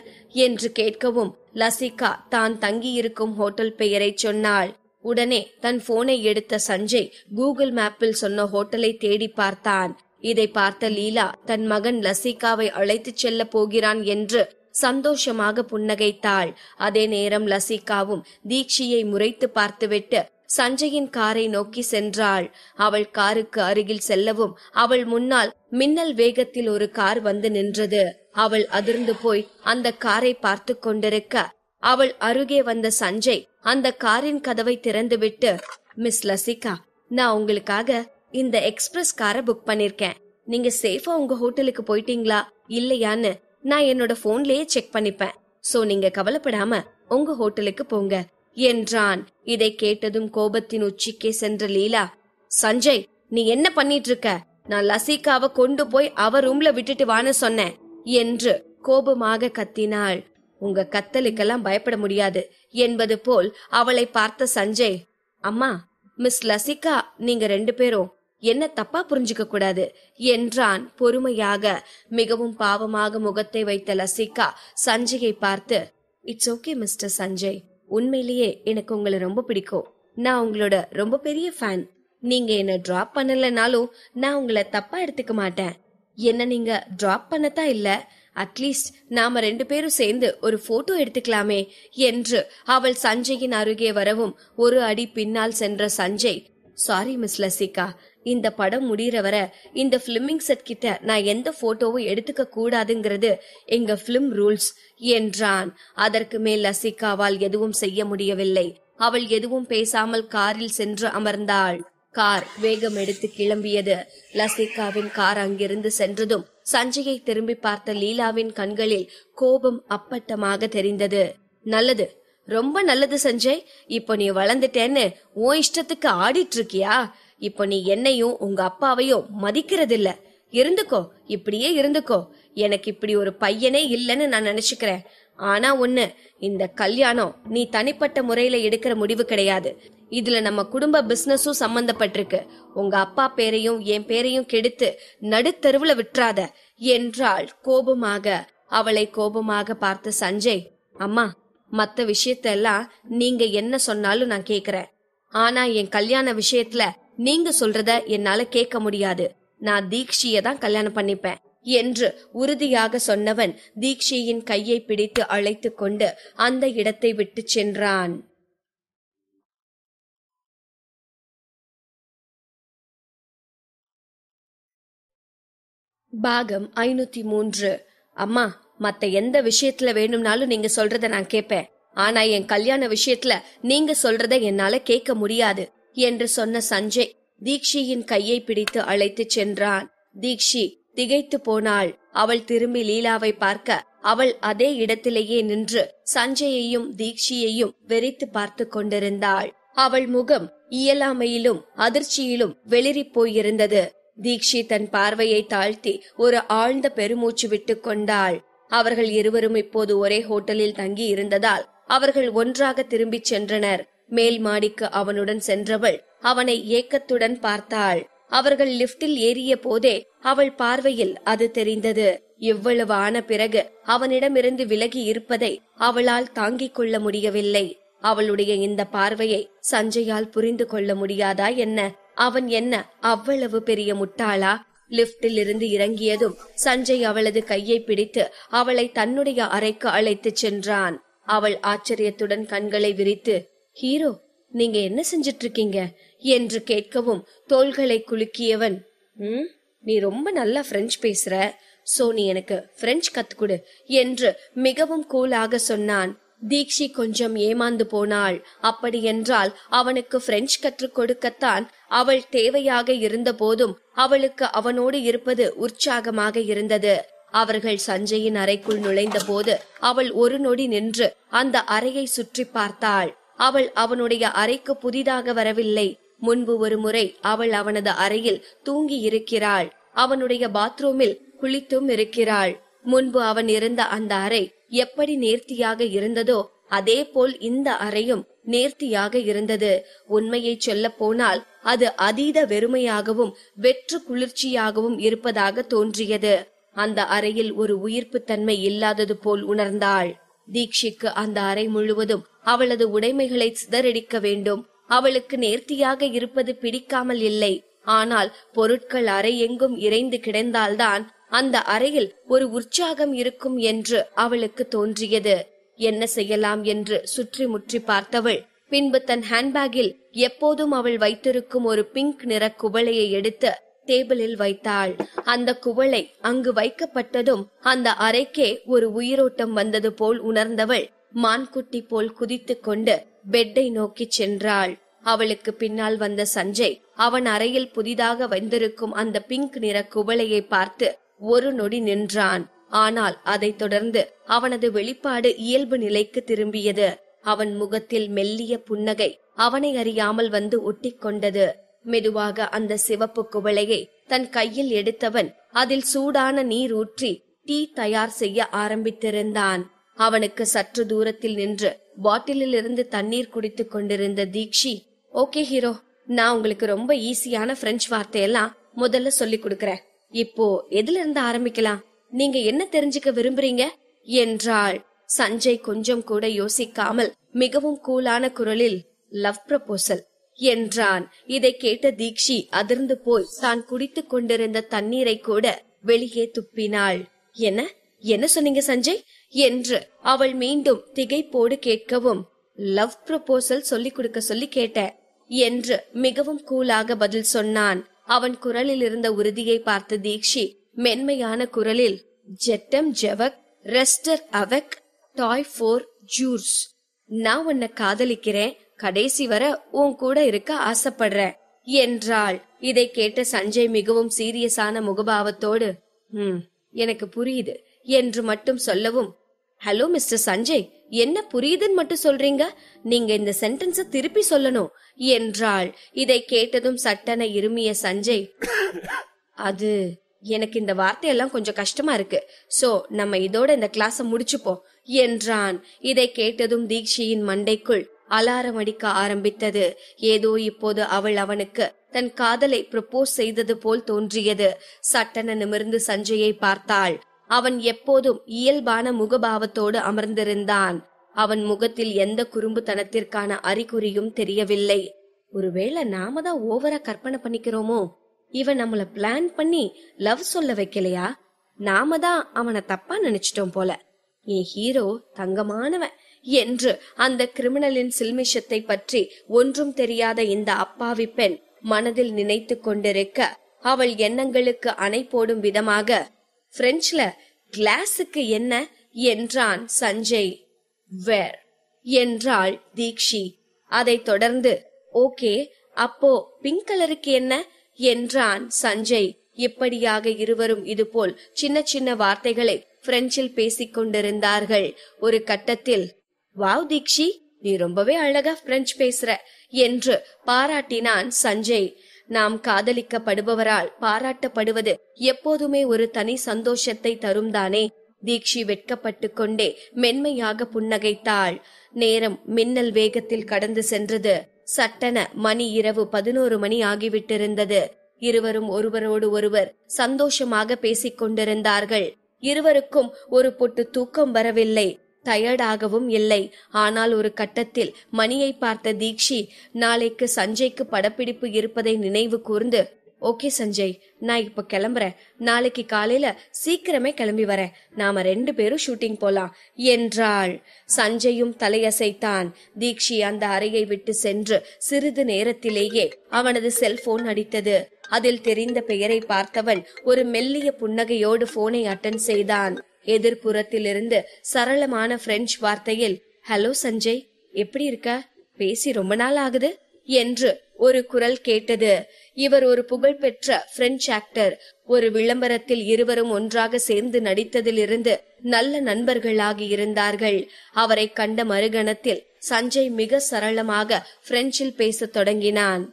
என்று கேட்கவும் லசிகா தான் தங்கியிருக்கும் ஹோட்டல் பெயரை சொன்னாள். உடனே தன் போனை எடுத்த சஞ்சய் கூகுள் மேப்பில் சொன்ன ஹோட்டலை தேடி பார்த்தான். இதை பார்த்த லீலா தன் மகன் லசிகாவை அழைத்து செல்ல போகிறான் என்று சந்தோஷமாக புன்னகைத்தாள். அதே நேரம் லசிகாவும் தீக்ஷியை முறைத்து பார்த்துவிட்டு சஞ்சயின் காரை நோக்கி சென்றாள். அவள் காருக்கு அருகில் செல்லவும் அவள் முன்னால் மின்னல் வேகத்தில் ஒரு கார் வந்து நின்றது. அவள் அதிர்ந்து போய் அந்த காரை பார்த்து கொண்டிருக்க அவள் அருகே வந்த சஞ்சய் அந்த காரின் கதவை திறந்துவிட்டு, மிஸ் லசிகா, நான் உங்களுக்காக இந்த எக்ஸ்பிரஸ் காரை புக் பண்ணிருக்கேன். நீங்க சேஃபா உங்க ஹோட்டலுக்கு போயிட்டீங்களா இல்லையான்னு நான் என்னோட போன்லயே செக் பண்ணிப்பேன். சோ நீங்க கவலைப்படாம உங்க ஹோட்டலுக்கு போங்க என்றான். இதை கேட்டதும் கோபத்தின் உச்சிக்கே சென்ற லீலா, சஞ்சய், நீ என்ன பண்ணிட்டு இருக்க? நான் லசிகாவை கொண்டு போய் அவ ரூம்ல விட்டுட்டு வான்னு சொன்னேன் என்று கோபமாக கத்தினாள். உங்க கத்தலுக்கெல்லாம் பயப்பட முடியாது என்பது போல் அவளை பார்த்த சஞ்சய், அம்மா, மிஸ் லசிகா, நீங்க 2 பேரும் என்ன தப்பா புரிஞ்சுக்க கூடாது என்றான் பொறுமையாக. மிகவும் பாவமாக முகத்தை வைத்த லசிகா சஞ்சயை பார்த்து, இட்ஸ் ஓகே மிஸ்டர் சஞ்சய், உண்மையிலேயே எனக்கு உங்களை ரொம்ப பிடிக்கும். நான் உங்களோட ரொம்ப பெரிய ஃபேன். நீங்க என்ன டிராப் பண்ணலனாலும் நான் உங்களை தப்பா எடுத்துக்க மாட்டேன். என்ன நீங்க டிராப் பண்ணத்தான் இல்ல, அட்லீஸ்ட் நாம 2 பேரும் சேர்ந்து ஒரு போட்டோ எடுத்துக்கலாமே என்று அவள் சஞ்சயின் அருகே வரவும் ஒரு அடி பின்னால் சென்ற சஞ்சய், சாரி மிஸ் லசிகா, இந்த படம் முடிகிற வர இந்த பிலிமிங் செட் கிட்ட நான் எந்த போட்டோவும் எடுத்துக்க கூடாதுங்கிறது எங்க பிலிம் ரூல்ஸ் என்றான். அதற்கு மேல் லசிகாவால் எதுவும் செய்ய முடியவில்லை. அவள் எதுவும் பேசாமல் காரில் சென்று அமர்ந்தாள். கார் வேகம் எடுத்து கிளம்பியது. லசிகாவின் கார் அங்கிருந்து சென்றதும் சஞ்சயை திரும்பி பார்த்த லீலாவின் கண்களில் கோபம் அப்பட்டமாக தெரிந்தது. நல்லது, ரொம்ப நல்லது சஞ்சய், இப்போ நீ வளர்ந்துட்டேன்னு உன் இஷ்டத்துக்கு ஆடிட்டு இருக்கியா? இப்போ நீ என்னையும் உங்க அப்பாவையும் மதிக்கிறதில்ல. இருந்துக்கோ, இப்படியே இருந்துக்கோ. எனக்கு இப்படி ஒரு பையனே இல்லைன்னு நான் நினைச்சுக்கிறேன். ஆனா ஒண்ணு, இந்த கல்யாணம் நீ தனிப்பட்ட முறையில எடுக்கிற முடிவு கிடையாது. இதுல நம்ம குடும்ப பிசினஸும் சம்பந்தப்பட்டிருக்கு. உங்க அப்பா பேரையும் என் பேரையும் கெடுத்து நடுத்தருவுல விட்டுறாத என்றாள் கோபமாக. அவளை கோபமாக பார்த்த சஞ்சய், அம்மா, மத்த விஷயத்தெல்லாம் நீங்க என்ன சொன்னாலும் நான் கேக்குறேன். ஆனா என் கல்யாண விஷயத்துல நீங்க சொல்றத என்னால கேட்க முடியாது. நான் தீக்ஷியை தான் கல்யாணம் பண்ணிப்பேன் என்று உறுதியாக சொன்னவன் தீக்ஷியின் கையை பிடித்து அழைத்து கொண்டு அந்த இடத்தை விட்டு சென்றான். பாகம் 503. அம்மா, மத்த எந்த விஷயத்துல வேணும்னாலும் நீங்க சொல்றத நான் கேட்பேன். ஆனா என் கல்யாண விஷயத்துல நீங்க சொல்றத என்னால கேட்க முடியாது என்று சொன்ன சஞ்சய் தீக்ஷியின் கையை பிடித்து அழைத்து சென்றான். தீக்ஷி திகைத்து போனாள். அவள் திரும்பி லீலாவை பார்க்க அவள் அதே இடத்திலேயே நின்று சஞ்சயையும் தீக்ஷியையும் வெறித்து பார்த்து கொண்டிருந்தாள். அவள் முகம் இயலாமையிலும் அதிர்ச்சியிலும் வெளிரி போயிருந்தது. தீக்ஷி தன் பார்வையை தாழ்த்தி ஒரு ஆழ்ந்த பெருமூச்சு விட்டு கொண்டாள். அவர்கள் இருவரும் இப்போது ஒரே ஹோட்டலில் தங்கி இருந்ததால் அவர்கள் ஒன்றாக திரும்பிச் சென்றனர். மேல் மாடிக்கு அவனுடன் சென்றவள் அவனை ஏக்கத்துடன் பார்த்தாள். அவர்கள் லிப்டில் ஏறிய போதே அவள் பார்வையில் அது தெரிந்தது. இவ்வளவு ஆன பிறகு அவனிடமிருந்து விலகி இருப்பதை அவளால் தாங்கிக் கொள்ள முடியவில்லை. அவளுடைய இந்த பார்வையை சஞ்சயால் புரிந்து கொள்ள முடியாதா என்ன? அவன் என்ன அவ்வளவு பெரிய முட்டாளா? லிப்டில் இருந்து இறங்கியதும் சஞ்சய் அவளது கையை பிடித்து அவளை தன்னுடைய அறைக்கு அழைத்து சென்றான். அவள் ஆச்சரியத்துடன் கண்களை விரித்து, ஹீரோ, நீங்க என்ன செஞ்சிட்டு இருக்கீங்க என்று கேட்கவும் தோள்களை குலுக்கியவன், நீ ரொம்ப நல்லா பிரெஞ்சு பேசுற, சோ நீ எனக்கு பிரெஞ்சு கத்துக்குடு என்று மிகவும் கூலாக சொன்னான். தீக்ஷி கொஞ்சம் ஏமாந்து போனாள். அப்படி என்றால் அவனுக்கு பிரெஞ்சு கற்றுக் கொடுக்கத்தான் அவள் தேவையாக இருந்த போதும் அவளுக்கு அவனோடு இருப்பது உற்சாகமாக இருந்தது. அவர்கள் சஞ்சயின் அறைக்குள் நுழைந்த போது அவள் ஒரு நொடி நின்று அந்த அறையை சுற்றி பார்த்தாள். அவள் அவனுடைய அறைக்கு புதிதாக வரவில்லை. முன்பு ஒரு முறை அவள் அவனது அறையில் தூங்கி இருக்கிறாள். அவனுடைய பாத்ரூமில் குளித்தும் இருக்கிறாள். முன்பு அவன் இருந்த அந்த அறை எப்படி நேர்த்தியாக இருந்ததோ அதே போல் இந்த அறையும் நேர்த்தியாக இருந்தது. உண்மையை சொல்ல போனால் அது அதீத வெறுமையாகவும் வெற்று குளிர்ச்சியாகவும் இருப்பதாக தோன்றியது. அந்த அறையில் ஒரு உயிர்ப்பு தன்மை இல்லாதது போல் உணர்ந்தாள். தீக்ஷிக்கு அந்த அறை முழுவதும் அவளது உடைமைகளை சிதறடிக்க வேண்டும். அவளுக்கு நேர்த்தியாக இருப்பது பிடிக்காமல் இல்லை. ஆனால் பொருட்கள் அறை எங்கும் இறைந்து கிடந்தால்தான் அந்த அறையில் ஒரு உற்சாகம் இருக்கும் என்று அவளுக்கு தோன்றியது. என்ன செய்யலாம் என்று சுற்றி முற்றி பார்த்தவள் பின்பு தன் ஹேண்ட்பேக்கில் எப்போதும் அவள் வைத்திருக்கும் ஒரு பிங்க் நிற குவளையை எடுத்து டேபிளில் வைத்தாள். அந்த குவளை அங்கு வைக்கப்பட்டதும் அந்த அறைக்கே ஒரு உயிரோட்டம் வந்தது போல் உணர்ந்தவள் மான்குட்டி போல் குதித்து கொண்டு பெட்டை நோக்கி சென்றாள். அவளுக்கு பின்னால் வந்த சஞ்சய் அவன் அறையில் புதிதாக வந்திருக்கும் அந்த பிங்க் நிற குவளையை பார்த்து ஒரு நொடி நின்றான். ஆனால் அதைத் தொடர்ந்து அவனது வெளிப்பாடு இயல்பு நிலைக்கு திரும்பியது. அவன் முகத்தில் மெல்லிய புன்னகை அவனை அறியாமல் வந்து ஒட்டிக்கொண்டது. மெதுவாக அந்த சிவப்பு குவளையை தன் கையில் எடுத்தவன் அதில் சூடான நீர் ஊற்றி டீ தயார் செய்ய ஆரம்பித்திருந்தான். அவனுக்கு சற்று தூரத்தில் நின்று பாட்டிலில் இருந்து தண்ணீர் குடித்துக் கொண்டிருந்த தீக்ஷி, ஓகே ஹீரோ, நான் உங்களுக்கு ரொம்ப ஈஸியான பிரெஞ்சு வார்த்தையெல்லாம் முதல்ல சொல்லி கொடுக்கறேன். இப்போ எதுல இருந்து ஆரம்பிக்கலாம்? நீங்க என்ன தெரிஞ்சுக்க விரும்புறீங்க என்றாள். சஞ்சய் கொஞ்சம் கூட யோசிக்காமல் மிகவும் கூலான குரலில் லவ் ப்ரப்போசல் என்றான். இதை கேட்ட தீக்ஷி அதிர்ந்து போய் தான் குடித்துக் கொண்டிருந்த தண்ணீரை கூட வெளியே துப்பினாள். என்ன என்ன சொன்னீங்க சஞ்சய் என்று அவள் மீண்டும் திகைப்போடு கேட்கவும், லவ் ப்ரப்போசல் சொல்லி கொடுக்க சொல்லி கேட்டேன் என்று மிகவும் கூலாக பதில் சொன்னான். அவன் குரலில் இருந்த உறுதியை பார்த்து தீக்ஷி மென்மையான குரலில், ஜெட்டம் ஜெவக் ரெஸ்டர் அவக் டாய் ஃபோர் ஜூர்ஸ், நான் உன்னை காதலிக்கிறேன், கடைசி வர உன் கூட இருக்க ஆசைப்படுறேன் என்றாள். இதை கேட்ட சஞ்சய் மிகவும் சீரியஸான முகபாவத்தோடு, எனக்கு புரியுது என்று மட்டும் சொல்லவும், ஹலோ மிஸ்டர் சஞ்சய், என்ன புரியுதுன்னு மட்டும் சொல்றீங்க? நீங்க இந்த சென்டென்ஸ திருப்பி சொல்லணும் என்றாள். இதை கேட்டதும் சட்டென இருமிய சஞ்சய், அது எனக்கு இந்த வார்த்தையெல்லாம் கொஞ்சம் கஷ்டமா இருக்கு, சோ நம்ம இதோட இந்த கிளாஸ முடிச்சுப்போம் என்றான். இதை கேட்டதும் தீக்ஷியின் மண்டைக்குள் அலாரம் அடிக்க ஆரம்பித்தது. ஏதோ இப்போது அவள் அவனுக்கு தன் காதலை ப்ரப்போஸ் செய்தது போல் தோன்றியது. சட்டென நிமிர்ந்து சஞ்சயை பார்த்தாள். அவன் எப்போதும் இயல்பான முகபாவத்தோடு அமர்ந்திருந்தான். அவன் முகத்தில் எந்த குறும்புத்தனத்திற்கான அறிகுறியும் தெரியவில்லை. ஒருவேளை நாம தான் ஓவரா கற்பனை பண்ணிக்கிறோமோ? இவன் நம்மள பிளான் பண்ணி லவ் சொல்ல வைக்கலையா? நாம தான் அவனை தப்பா நினைச்சிட்டோம் போல. என் ஹீரோ தங்கமானவன் என்று அந்த கிரிமினலின் சில்மிஷத்தை பற்றி ஒன்றும் தெரியாத இந்த அப்பாவி பெண் மனதில் நினைத்து கொண்டிருக்க, அவள் எண்ணங்களுக்கு அணை போடும் விதமாக, பிரெஞ்சுல கிளாஸுக்கு என்ன என்றான் சஞ்சய். வேர் என்றாள் தீக்ஷி. அதை தொடர்ந்து, ஓகே, அப்போ பிங்க் கலருக்கு என்ன என்றான் சஞ்சய். இப்படியாக இருவரும் இதுபோல் சின்ன சின்ன வார்த்தைகளை பிரெஞ்சில் பேசிக் கொண்டிருந்தார்கள். ஒரு கட்டத்தில், வாவ் தீக்ஷி, நீ ரொம்பவே அழகா பிரெஞ்சு பேசுற என்று பாராட்டினான் சஞ்சய். நாம் காதலிக்கப்படுபவரால் பாராட்டப்படுவது எப்போதுமே ஒரு தனி சந்தோஷத்தை தரும் தானே. தீக்ஷி வெட்கப்பட்டு கொண்டே மென்மையாக புன்னகைத்தாள். நேரம் மின்னல் வேகத்தில் கடந்து சென்றது. சட்டென மணி இரவு 11 மணி ஆகிவிட்டிருந்தது. இருவரும் ஒருவரோடு ஒருவர் சந்தோஷமாக பேசிக் கொண்டிருந்தார்கள். இருவருக்கும் ஒரு பொட்டு தூக்கம் வரவில்லை, டயர்டாகவும் இல்லை. ஆனால் ஒரு கட்டத்தில் மணியை பார்த்த தீக்ஷி நாளைக்கு சஞ்சய்க்கு படப்பிடிப்பு இருப்பதை நினைவு கூர்ந்து, ஓகே சஞ்சய், நான் இப்ப கிளம்புறேன், நாளைக்கு காலையில சீக்கிரமே கிளம்பி வரேன், நாம 2 பேரும் ஷூட்டிங் போலாம் என்றாள். சஞ்சயும் தலையசைத்தான். தீக்ஷி அந்த அறையை விட்டு சென்று சிறிது நேரத்திலேயே அவனது செல்போன் அடித்தது. அதில் தெரிந்த பெயரை பார்த்தவன் ஒரு மெல்லிய புன்னகையோடு போனை அட்டன் செய்தான். எதிர்ப்புறத்திலிருந்து சரளமான பிரெஞ்சு வார்த்தையில், ஹலோ சஞ்சய், எப்படி இருக்க? பேசி ரொம்ப நாள் ஆகுது என்று ஒரு குரல் கேட்டது. இவர் ஒரு புகழ்பெற்ற பிரெஞ்சு ஆக்டர். ஒரு விளம்பரத்தில் இருவரும் ஒன்றாக சேர்ந்து நடித்ததிலிருந்து நல்ல நண்பர்களாகி இருந்தார்கள். அவரை கண்ட மறுகணத்தில் சஞ்சய் மிக சரளமாக பிரெஞ்சில் பேசத் தொடங்கினான்.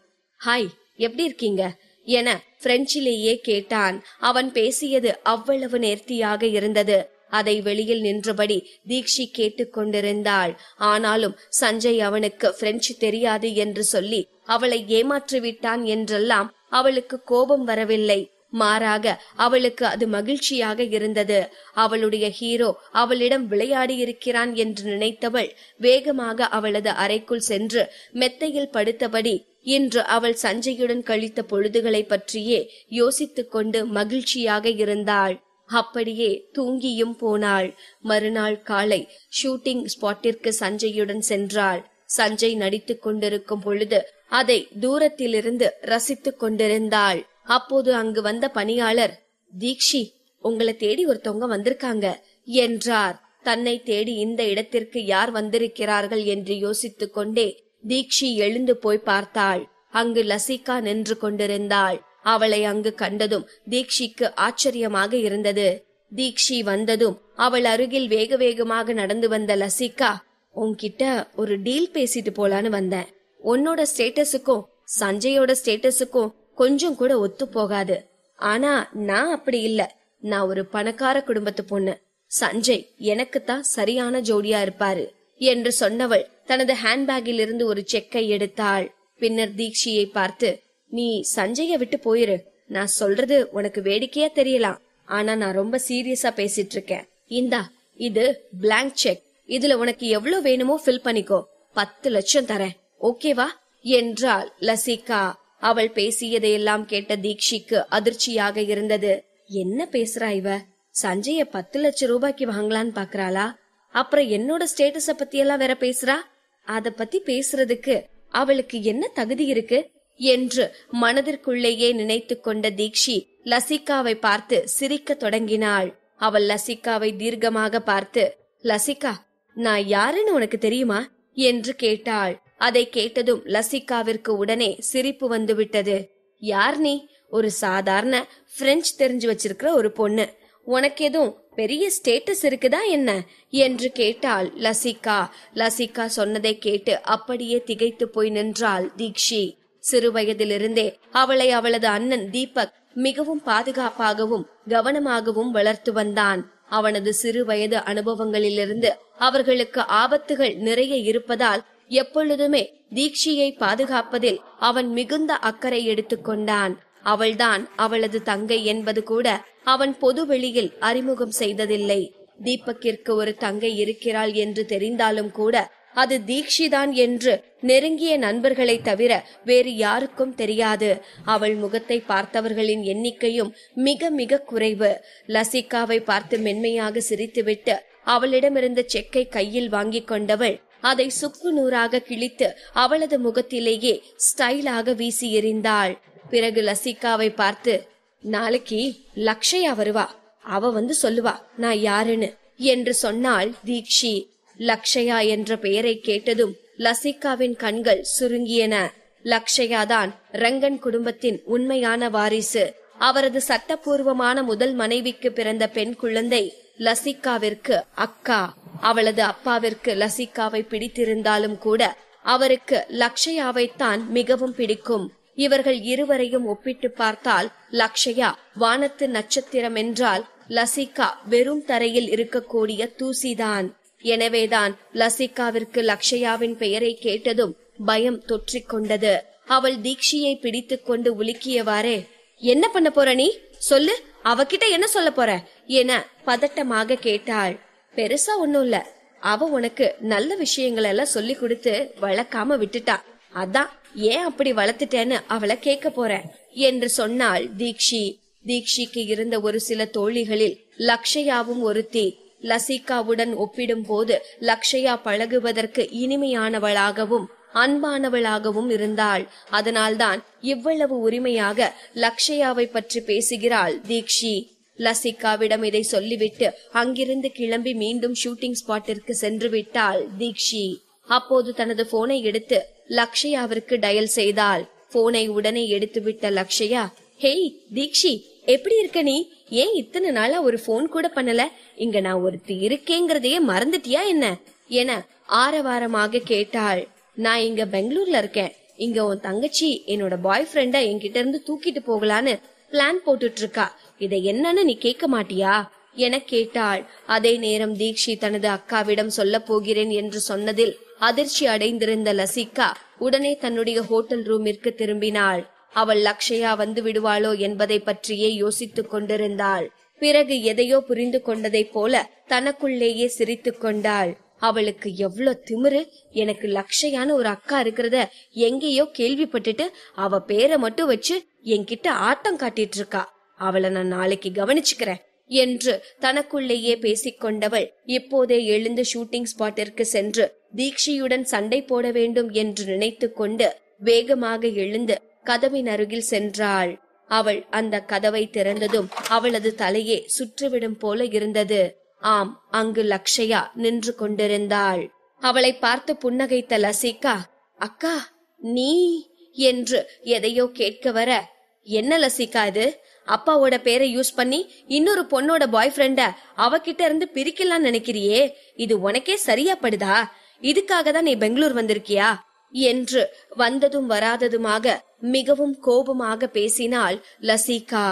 ஹாய், எப்படி இருக்கீங்க என பிரெஞ்சிலேயே கேட்டான். அவன் பேசியது அவ்வளவு நேர்த்தியாக இருந்தது. அதை வெளியில் நின்றபடி தீக்ஷி கேட்டுக் கொண்டிருந்தாள். ஆனாலும் சஞ்சய் அவனுக்கு பிரெஞ்சு தெரியாது என்று சொல்லி அவளை ஏமாற்றிவிட்டான் என்றெல்லாம் அவளுக்கு கோபம் வரவில்லை. மாறாக அவளுக்கு அது மகிழ்ச்சியாக இருந்தது. அவளுடைய ஹீரோ அவளிடம் விளையாடி இருக்கிறான் என்று நினைத்தவள் வேகமாக அவளது அறைக்குள் சென்று மெத்தையில் படுத்தபடி இன்று அவள் சஞ்சயுடன் கழித்த பொழுதுகளை பற்றியே யோசித்துக் கொண்டு மகிழ்ச்சியாக இருந்தாள். அப்படியே தூங்கியும் போனாள். மறுநாள் காலை ஷூட்டிங் ஸ்பாட்டிற்கு சஞ்சயுடன் சென்றாள். சஞ்சய் நடித்துக் கொண்டிருக்கும் பொழுது அதை தூரத்திலிருந்து ரசித்துக் கொண்டிருந்தாள். அப்போது அங்கு வந்த பணியாளர், தீக்ஷி, உங்களை தேடி ஒருத்தவங்க வந்திருக்காங்க என்றார். தன்னை தேடி இந்த இடத்திற்கு யார் வந்திருக்கிறார்கள் என்று யோசித்துக் கொண்டே தீக்ஷி எழுந்து போய் பார்த்தாள். அங்கு லசிகா நின்று கொண்டிருந்தாள். அவளை அங்கு கண்டதும் தீக்ஷிக்கு ஆச்சரியமாக இருந்தது. தீக்ஷி வந்ததும் அவள் அருகில் வேக வேகமாக நடந்து வந்த லசிகா, உன்கிட்ட ஒரு டீல் பேசிட்டு போலான்னு வந்தேன். உன்னோட ஸ்டேட்டஸுக்கும் சஞ்சயோட ஸ்டேட்டஸுக்கும் கொஞ்சம் கூட ஒத்து போகாது. ஆனா நான் அப்படி இல்ல. நான் ஒரு பணக்கார குடும்பத்து பொண்ணு. சஞ்சய் எனக்குத்தான் சரியான ஜோடியா இருப்பாரு என்று சொன்னவள் தனது ஹேண்ட்பேக்கில் இருந்து ஒரு செக்கை எடுத்தாள். பின்னர் தீக்ஷியை பார்த்து, நீ சஞ்சய விட்டு போயிரு. நான் சொல்றது உனக்கு வேடிக்கையா தெரியலாம், ஆனா நான் ரொம்ப சீரியஸா பேசிட்டு இருக்கேன். இந்தா, இது பிளாங்க் செக். இதுல உனக்கு எவ்வளவு வேணுமோ ஃபில் பண்ணிக்கோ. 10 லட்சம் தரேன், ஓகேவா என்றாள் லசிகா. அவள் பேசியதையெல்லாம் கேட்ட தீக்ஷிக்கு அதிர்ச்சியாக இருந்தது. என்ன பேசுறா இவ? சஞ்சய 10 லட்சம் ரூபாய்க்கு வாங்கலான்னு பாக்குறாளா? அப்புறம் என்னோட ஸ்டேட்டஸ பத்தி எல்லாம் வேற பேசுறா. அத பத்தி பேசுறதுக்கு அவளுக்கு என்ன தகுதி இருக்கு என்று மனதிற்குள்ளேயே நினைத்து கொண்ட தீக்ஷி லசிகாவை பார்த்து சிரிக்க தொடங்கினாள். அவள் லசிகாவை தீர்க்கமாக பார்த்து, லசிகா, நான் யாருன்னு உனக்கு தெரியுமா என்று கேட்டாள். அதை கேட்டதும் லசிகாவிற்கு உடனே சிரிப்பு வந்துவிட்டது. யார் நீ? ஒரு சாதாரண பிரெஞ்சு தெரிஞ்சு வச்சிருக்கிற ஒரு பொண்ணு. உனக்கு எதுவும் பெரிய ஸ்டேட்டஸ் இருக்குதா என்ன என்று கேட்டாள் லசிகா. லசிகா சொன்னதை கேட்டு அப்படியே திகைத்து போய் நின்றாள் தீக்ஷி. சிறு வயதிலிருந்தே அவளை அவளது அண்ணன் தீபக் மிகவும் பாதுகாப்பாகவும் கவனமாகவும் வளர்த்து வந்தான். அவனது சிறு வயது அனுபவங்களிலிருந்து அவர்களுக்கு ஆபத்துகள் நிறைய இருப்பதால் எப்பொழுதுமே தீக்ஷியை பாதுகாப்பதில் அவன் மிகுந்த அக்கறை எடுத்துக்கொண்டான். அவள்தான் அவளது தங்கை என்பது கூட அவன் பொது வெளியில் அறிமுகம் செய்ததில்லை. தீபக்கிற்கு ஒரு தங்கை இருக்கிறாள் என்று தெரிந்தாலும் கூட அது தீக்ஷிதான் என்று நெருங்கிய நண்பர்களை தவிர வேறு யாருக்கும் தெரியாது. அவள் முகத்தை பார்த்தவர்களின் எண்ணிக்கையும் மிக மிக குறைவு. லசிகாவை பார்த்து மென்மையாக சிரித்துவிட்டு அவளிடமிருந்த செக்கை கையில் வாங்கிக் கொண்டவள் அதை சுக்கு நூறாக கிழித்து அவளது முகத்திலேயே ஸ்டைலாக வீசி எறிந்தாள். பிறகு லசிகாவை பார்த்து, நாளைக்கு லக்ஷயா வருவா, அவ வந்து சொல்லுவா நான் யாருன்னு என்று சொன்னாள் தீக்ஷி. லக்ஷயா என்ற பெயரை கேட்டதும் லசிகாவின் கண்கள் சுருங்கியன. லக்ஷயாதான் ரங்கன் குடும்பத்தின் உண்மையான வாரிசு. அவரது சட்டப்பூர்வமான முதல் மனைவிக்கு பிறந்த பெண் குழந்தை லசிகாவிற்கு அக்கா. அவளது அப்பாவிற்கு லசிகாவை பிடித்திருந்தாலும் கூட அவருக்கு லக்ஷயாவைத்தான் மிகவும் பிடிக்கும். இவர்கள் இருவரையும் ஒப்பிட்டு பார்த்தால் லக்ஷயா வானத்து நட்சத்திரம் என்றால் லசிகா வெறும் தரையில் இருக்கக்கூடிய தூசிதான். எனவேதான் லசிகாவிற்கு லக்ஷயாவின் பெயரை கேட்டதும் பயம் தொற்றிக் கொண்டது. அவள் தீக்ஷியை பிடித்துக் கொண்டு உலுக்கியவாறே, என்ன பண்ண போற நீ? சொல்லு, அவகிட்ட என்ன சொல்ல போற என பதட்டமாக கேட்டாள். பெருசா ஒண்ணும் இல்ல, அவ உனக்கு நல்ல விஷயங்கள் எல்லாம் சொல்லி கொடுத்து வளர்க்காம விட்டுட்டா. அதான் ஏன் அப்படி வளர்த்துட்டேன்னு அவளை கேட்க போறேன் என்று சொன்னாள் தீக்ஷி. தீக்ஷிக்கு இருந்த ஒரு சில தோழிகளில் லக்ஷயாவும் ஒருத்தி. லசிகாவுடன் ஒப்பிடும் போது லக்ஷயா பழகுவதற்கு இனிமையானவளாகவும் அன்பானவளாகவும் இருந்தாள். அதனால்தான் இவ்வளவு உரிமையாக லக்ஷயாவை பற்றி பேசுகிறாள் தீக்ஷி. லசிகாவிடம் இதை சொல்லிவிட்டு அங்கிருந்து கிளம்பி மீண்டும் ஷூட்டிங் ஸ்பாட்டிற்கு சென்று விட்டாள் தீக்ஷி. அப்போது தனது போனை எடுத்து லக்ஷயாவிற்கு டயல் செய்தாள். போனை உடனே எடுத்துவிட்ட லக்ஷயா, ஹேய் தீக்ஷி, எப்படி இருக்க நீ? ஏன் இத்தனை நாளா ஒரு போன் கூட பண்ணல? இங்க நான் ஒருத்தி இருக்கேங்கிறதையே மறந்துட்டியா என்ன என ஆரவாரமாக கேட்டாள். நான் இங்க பெங்களூர்ல இருக்கேன். இங்க உன் தங்கச்சி என்னோட பாய் ஃப்ரெண்ட என்கிட்ட இருந்து தூக்கிட்டு போகலான்னு பிளான் போட்டுட்டு இருக்கா. இதை என்னன்னு நீ கேட்க மாட்டியா என கேட்டாள். அதே நேரம் தீக்ஷி தனது அக்காவிடம் சொல்ல போகிறேன் என்று சொன்னதில் அதிர்ச்சி அடைந்திருந்த லசிகா உடனே தன்னுடைய ஹோட்டல் ரூமிற்கு திரும்பினாள். அவள் லக்ஷயா வந்து விடுவாளோ என்பதை பற்றியே யோசித்துக் கொண்டிருந்தாள். பிறகு எதையோ புரிந்து கொண்டதை போல தனக்குள்ளேயே சிரித்து கொண்டாள். அவளுக்கு எவ்வளவு திமிரு! எனக்கு லக்ஷயான ஒரு அக்கா இருக்கிறத எங்கேயோ கேள்விப்பட்டுட்டு அவ பேரை மட்டும் வச்சு என்கிட்ட ஆட்டம் காட்டிட்டு இருக்கா. அவளை நான் நாளைக்கு கவனிச்சுக்கிறேன் என்று தனக்குள்ளேயே பேசிக்கொண்டவள் இப்போதே எழுந்து ஷூட்டிங் ஸ்பாட்டிற்கு சென்று தீக்ஷியுடன் சண்டை போட வேண்டும் என்று நினைத்து கொண்டு வேகமாக எழுந்து கதவின் அருகில் சென்றாள். அவள் அந்த கதவை திறந்ததும் அவளது தலையே சுற்றிவிடும் போல இருந்தது. ஆம், அங்கு லக்ஷயா நின்று கொண்டிருந்தாள். அவளை பார்த்து புன்னகைத்த லசிகா, அக்கா நீ என்று எதையோ கேட்க வர, என்ன லசிகா இது? அப்பாவோட பேரை யூஸ் பண்ணி இன்னொரு பொண்ணோட பாய் ஃப்ரெண்ட அவகிட்ட இருந்து பிரிக்கலாம் நினைக்கிறியே, இது உனக்கே சரியா படுதா? இதுக்காக தான் நீ பெங்களூர் வந்திருக்கியா என்று வந்ததும் வராததுமாக மிகவும் கோபமாக பேசினாள் லசிகா.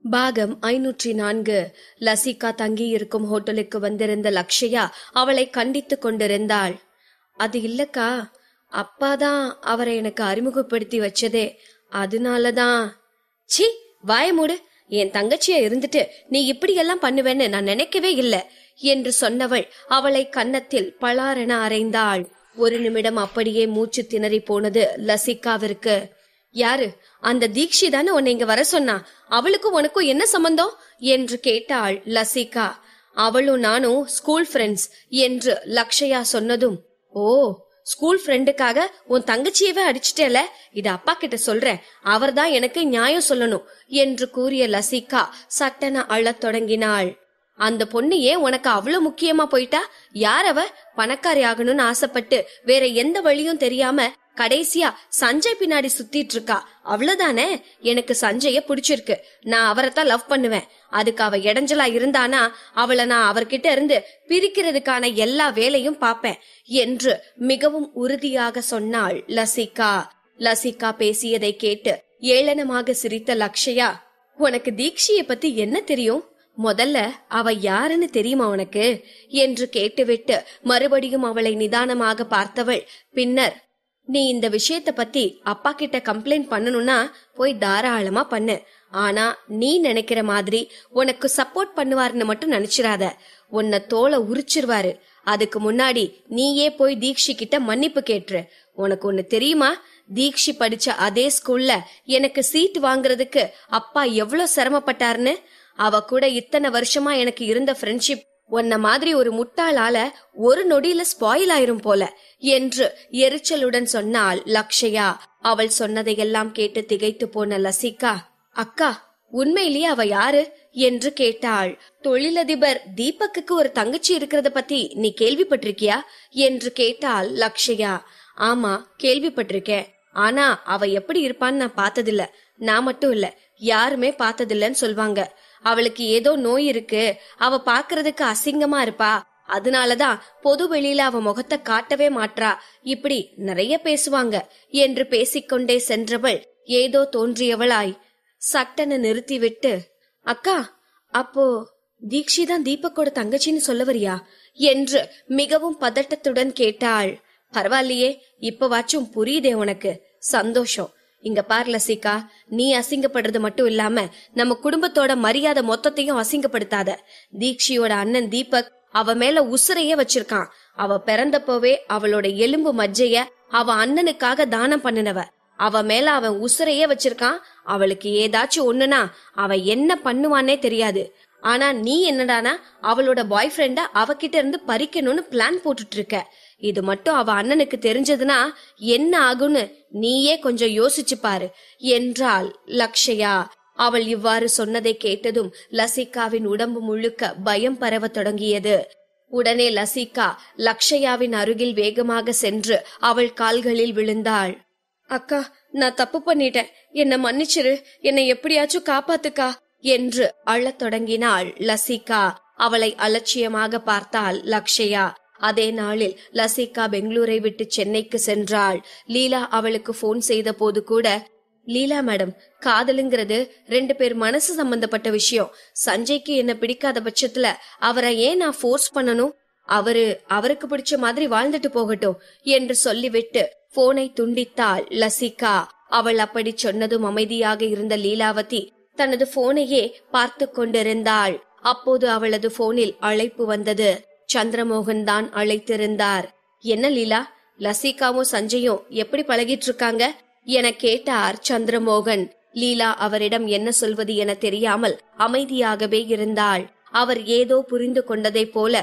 பாகம் 504. லசிகா தங்கியிருக்கும் ஹோட்டலுக்கு வந்திருந்த லக்ஷயா அவளை கண்டித்து கொண்டிருந்தாள். அது இல்லக்கா, அப்பாதான் அவரை எனக்கு அறிமுகப்படுத்தி வச்சதே, அதனாலதான். சி, வாய மூடு. என் தங்கச்சியா இருந்துட்டு நீ இப்படி எல்லாம் பண்ணுவேன்னு நான் நினைக்கவே இல்லை என்று சொன்னவள் அவளை கன்னத்தில் பளாரென அறைந்தாள். ஒரு நிமிடம் அப்படியே மூச்சு திணறி போனது லசிகாவிற்கு. யாரு? அந்த தீக்ஷி தானே உன்னை இங்க வர சொன்னா? அவளுக்கும் உனக்கும் என்ன சம்பந்தம் என்று கேட்டாள் லசிகா. அவளும் நானும் ஸ்கூல் ஃப்ரெண்ட்ஸ் என்று லக்ஷயா சொன்னதும், ஓ, ஸ்கூல் ஃப்ரெண்டுக்காக உன் தங்கச்சியவே அடிச்சிட்டேல, இது அப்பா கிட்ட சொல்றேன், அவர்தான் எனக்கு நியாயம் சொல்லணும் என்று கூறிய லசிகா சட்டென அழத் தொடங்கினாள். அந்த பொண்ணு ஏன் உனக்கு அவ்வளவு முக்கியமா போயிட்டா? யார் அவ? பணக்காரி ஆகணும்னு ஆசைப்பட்டு வேற எந்த வழியும் தெரியாம கடைசியா சஞ்சய் பின்னாடி சுத்திட்டு இருக்கா, அவ்வளவுதானே? எனக்கு சஞ்சய பிடிச்சிருக்கு, நான் அவரைத்தான் லவ் பண்ணுவேன். அதுக்கு அவ இடைஞ்சலா இருந்தானா அவளை நான் அவர்கிட்ட இருந்து பிரிக்கிறதுக்கான எல்லா வேலையும் பாப்பேன் என்று மிகவும் உறுதியாக சொன்னாள் லசிகா. லசிகா பேசியதை கேட்டு ஏளனமாக சிரித்த லக்ஷயா, உனக்கு தீக்ஷிய பத்தி என்ன தெரியும்? முதல்ல அவ யாருன்னு தெரியுமா உனக்கு என்று கேட்டுவிட்டு மறுபடியும் அவளை நிதானமாக பார்த்தவள் பின்னர், நீ இந்த விஷயத்த பத்தி அப்பா கிட்ட கம்ப்ளைண்ட் பண்ணணும்னா போய் தாராளமா பண்ணு. ஆனா நீ நினைக்கிற மாதிரி உனக்கு சப்போர்ட் பண்ணுவாருன்னு மட்டும் நினைச்சிராத. உன்னை தோலை உரிச்சிருவாரு. அதுக்கு முன்னாடி நீயே போய் தீக்ஷி கிட்ட மன்னிப்பு கேட்டுரு. உனக்கு ஒண்ணு தெரியுமா? தீக்ஷி படிச்ச அதே ஸ்கூல்ல எனக்கு சீட் வாங்குறதுக்கு அப்பா எவ்வளவு சிரமப்பட்டாருன்னு. அவ கூட இத்தனை வருஷமா எனக்கு இருந்த ஃப்ரெண்ட்ஷிப் உன்ன மாதிரி ஒரு முட்டாளால ஒரு நொடியில ஸ்பாயில் ஆயிரும் போல என்று எரிச்சலுடன் சொன்னாள் லக்ஷயா. அவள் சொன்னதையெல்லாம் கேட்டு திகைத்து போன லசிகா, அக்கா உண்மையிலேயே அவ யாரு என்று கேட்டாள். தொழிலதிபர் தீபக்கு ஒரு தங்கச்சி இருக்கிறத பத்தி நீ கேள்விப்பட்டிருக்கியா என்று கேட்டாள் லக்ஷயா. ஆமா, கேள்விப்பட்டிருக்கேன். ஆனா அவ எப்படி இருப்பான்னு நான் பார்த்ததில்ல. நான் மட்டும் இல்ல, யாருமே பார்த்ததில்லன்னு சொல்வாங்க. அவளுக்கு ஏதோ நோய் இருக்கு, அவ பாக்குறதுக்கு அசிங்கமா இருப்பா, அதனாலதான் பொது வெளியில அவ முகத்தை காட்டவே மாட்றா, இப்படி நிறைய பேசுவாங்க என்று பேசிக்கொண்டே சென்றவள் ஏதோ தோன்றியவளாய் சட்டென நிறுத்திவிட்டு, அக்கா அப்போ தீக்ஷிதான் தீபக்கோட தங்கச்சின்னு சொல்ல வரியா என்று மிகவும் பதட்டத்துடன் கேட்டாள். பரவாயில்லையே, இப்பவாச்சும் புரியுதே உனக்கு, சந்தோஷம். இங்க பார் லசிகா, நீ அசிங்கப்படுறது மட்டும் இல்லாம நம்ம குடும்பத்தோட மரியாதை மொத்தத்தையும் அசிங்கப்படுத்தாத. தீக்ஷியோட அண்ணன் தீபக் அவ மேல உசுரையே வச்சிருக்கான். அவ பிறந்தப்பவே அவளோட எலும்பு மஜ்ஜைய அவ அண்ணனுக்காக தானம் பண்ணினவ. அவ மேல அவன் உசுரையே வச்சிருக்கான். அவளுக்கு ஏதாச்சும் ஒண்ணுனா அவ என்ன பண்ணுவானே தெரியாது. ஆனா நீ என்னடானா அவளோட பாய் ஃப்ரெண்ட அவகிட்ட இருந்து பறிக்கணும்னு பிளான் போட்டுட்டு இருக்க. இது மட்டும் அவ அண்ணனுக்கு தெரிஞ்சதுன்னா என்ன ஆகும்னு நீயே கொஞ்சம் யோசிச்சு பாரு என்றாள் லக்ஷயா. அவள் இவ்வாறு சொன்னதை கேட்டதும் லசிகாவின் உடம்பு முழுக்க பயம் பரவ தொடங்கியது. உடனே லசிகா லக்ஷயாவின் அருகில் வேகமாக சென்று அவள் கால்களில் விழுந்தாள். அக்கா, நான் தப்பு பண்ணிட்டேன், என்ன மன்னிச்சிரு, என்னை எப்படியாச்சும் காப்பாத்துக்கா என்று அழத் தொடங்கினாள் லசிகா. அவளை அலட்சியமாக பார்த்தாள் லக்ஷயா. அதே நாளில் லசிகா பெங்களூரை விட்டு சென்னைக்கு சென்றாள். லீலா அவளுக்கு போன் செய்த போது கூட, லீலா மேடம், காதலுங்கிறது 2 பேர் மனசு சம்பந்தப்பட்ட விஷயம். சஞ்சய்க்கு என்ன பிடிக்காத பட்சத்துல அவரை ஏன் நான் ஃபோர்ஸ் பண்ணணும்? அவருக்கு பிடிச்ச மாதிரி வாழ்ந்துட்டு போகட்டும் என்று சொல்லிவிட்டு போனை துண்டித்தாள் லசிகா. அவள் அப்படி சொன்னதும் அமைதியாக இருந்த லீலாவதி தனது போனையே பார்த்து கொண்டிருந்தாள். அப்போது அவளது போனில் அழைப்பு வந்தது. சந்திரமோகன் தான் அழைத்திருந்தார். என்ன லீலா, லசிகாவும் சஞ்சயும் எப்படி பழகிட்டு இருக்காங்க என கேட்டார் சந்திரமோகன். லீலா அவரிடம் என்ன சொல்வது என தெரியாமல் அமைதியாகவே இருந்தாள். அவர் ஏதோ புரிந்து கொண்டதை போல,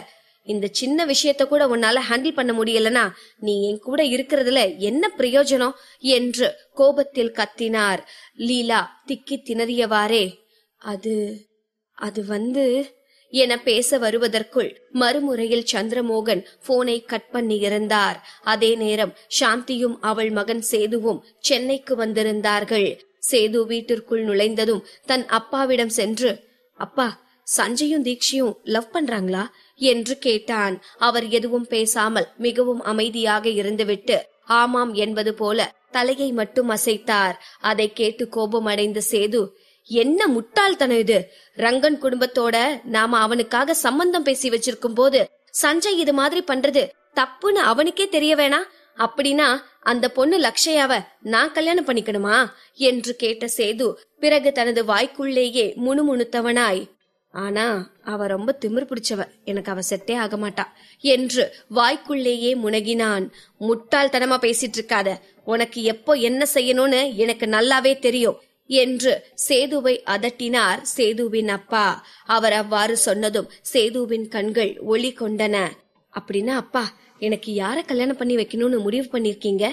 இந்த சின்ன விஷயத்த கூட உன்னால ஹேண்டில் பண்ண முடியலனா நீ என் கூட இருக்கிறதுல என்ன பிரயோஜனம் என்று கோபத்தில் கத்தினார். லீலா திக்கி திணறியவாறே, அது வந்து என பேச வருவதற்குள் மறுமுறையில் சந்திரமோகன் போனை கட் பண்ணி இருந்தார். அதே நேரம் சாந்தியும் அவள் மகன் சேதுவும் சென்னைக்கு வந்திருந்தார்கள். சேது வீட்டிற்குள் நுழைந்ததும் தன் அப்பாவிடம் சென்று, அப்பா, சஞ்சயும் தீக்ஷியும் லவ் பண்றாங்களா என்று கேட்டான். அவர் எதுவும் பேசாமல் மிகவும் அமைதியாக இருந்துவிட்டு ஆமாம் என்பது போல தலையை மட்டும் அசைத்தார். அதை கேட்டு கோபம் அடைந்த சேது, என்ன முட்டாள்தனம் இது! ரங்கன் குடும்பத்தோட நாம அவனுக்காக சம்பந்தம் பேசி வச்சிருக்கும் போது சஞ்சய் இது மாதிரி பண்றது தப்புன்னு அவனுக்கே தெரிய வேணாம். அப்படின்னா அந்த பொண்ணு லக்ஷயாவ நான் கல்யாணம் பண்ணிக்கணுமா என்று கேட்ட சேது பிறகு தனது வாய்க்குள்ளேயே முணுமுணுத்தவனாய், ஆனா அவ ரொம்ப திமிர் பிடிச்சவ, எனக்கு அவ செட்டே ஆக மாட்டா என்று வாய்க்குள்ளேயே முனகினான். முட்டாள்தனமா பேசிட்டு இருக்காத, உனக்கு எப்போ என்ன செய்யணும்னு எனக்கு நல்லாவே தெரியும் என்று சேதுவை அதட்டினார் சேதுவின் அப்பா. அவர் அவ்வாறு சொன்னதும் சேதுவின் கண்கள் ஒளி கொண்டன. அப்படின்னா அப்பா, எனக்கு யார கல்யாணம் பண்ணி வைக்கணும்னு முடிவு பண்ணிருக்கீங்க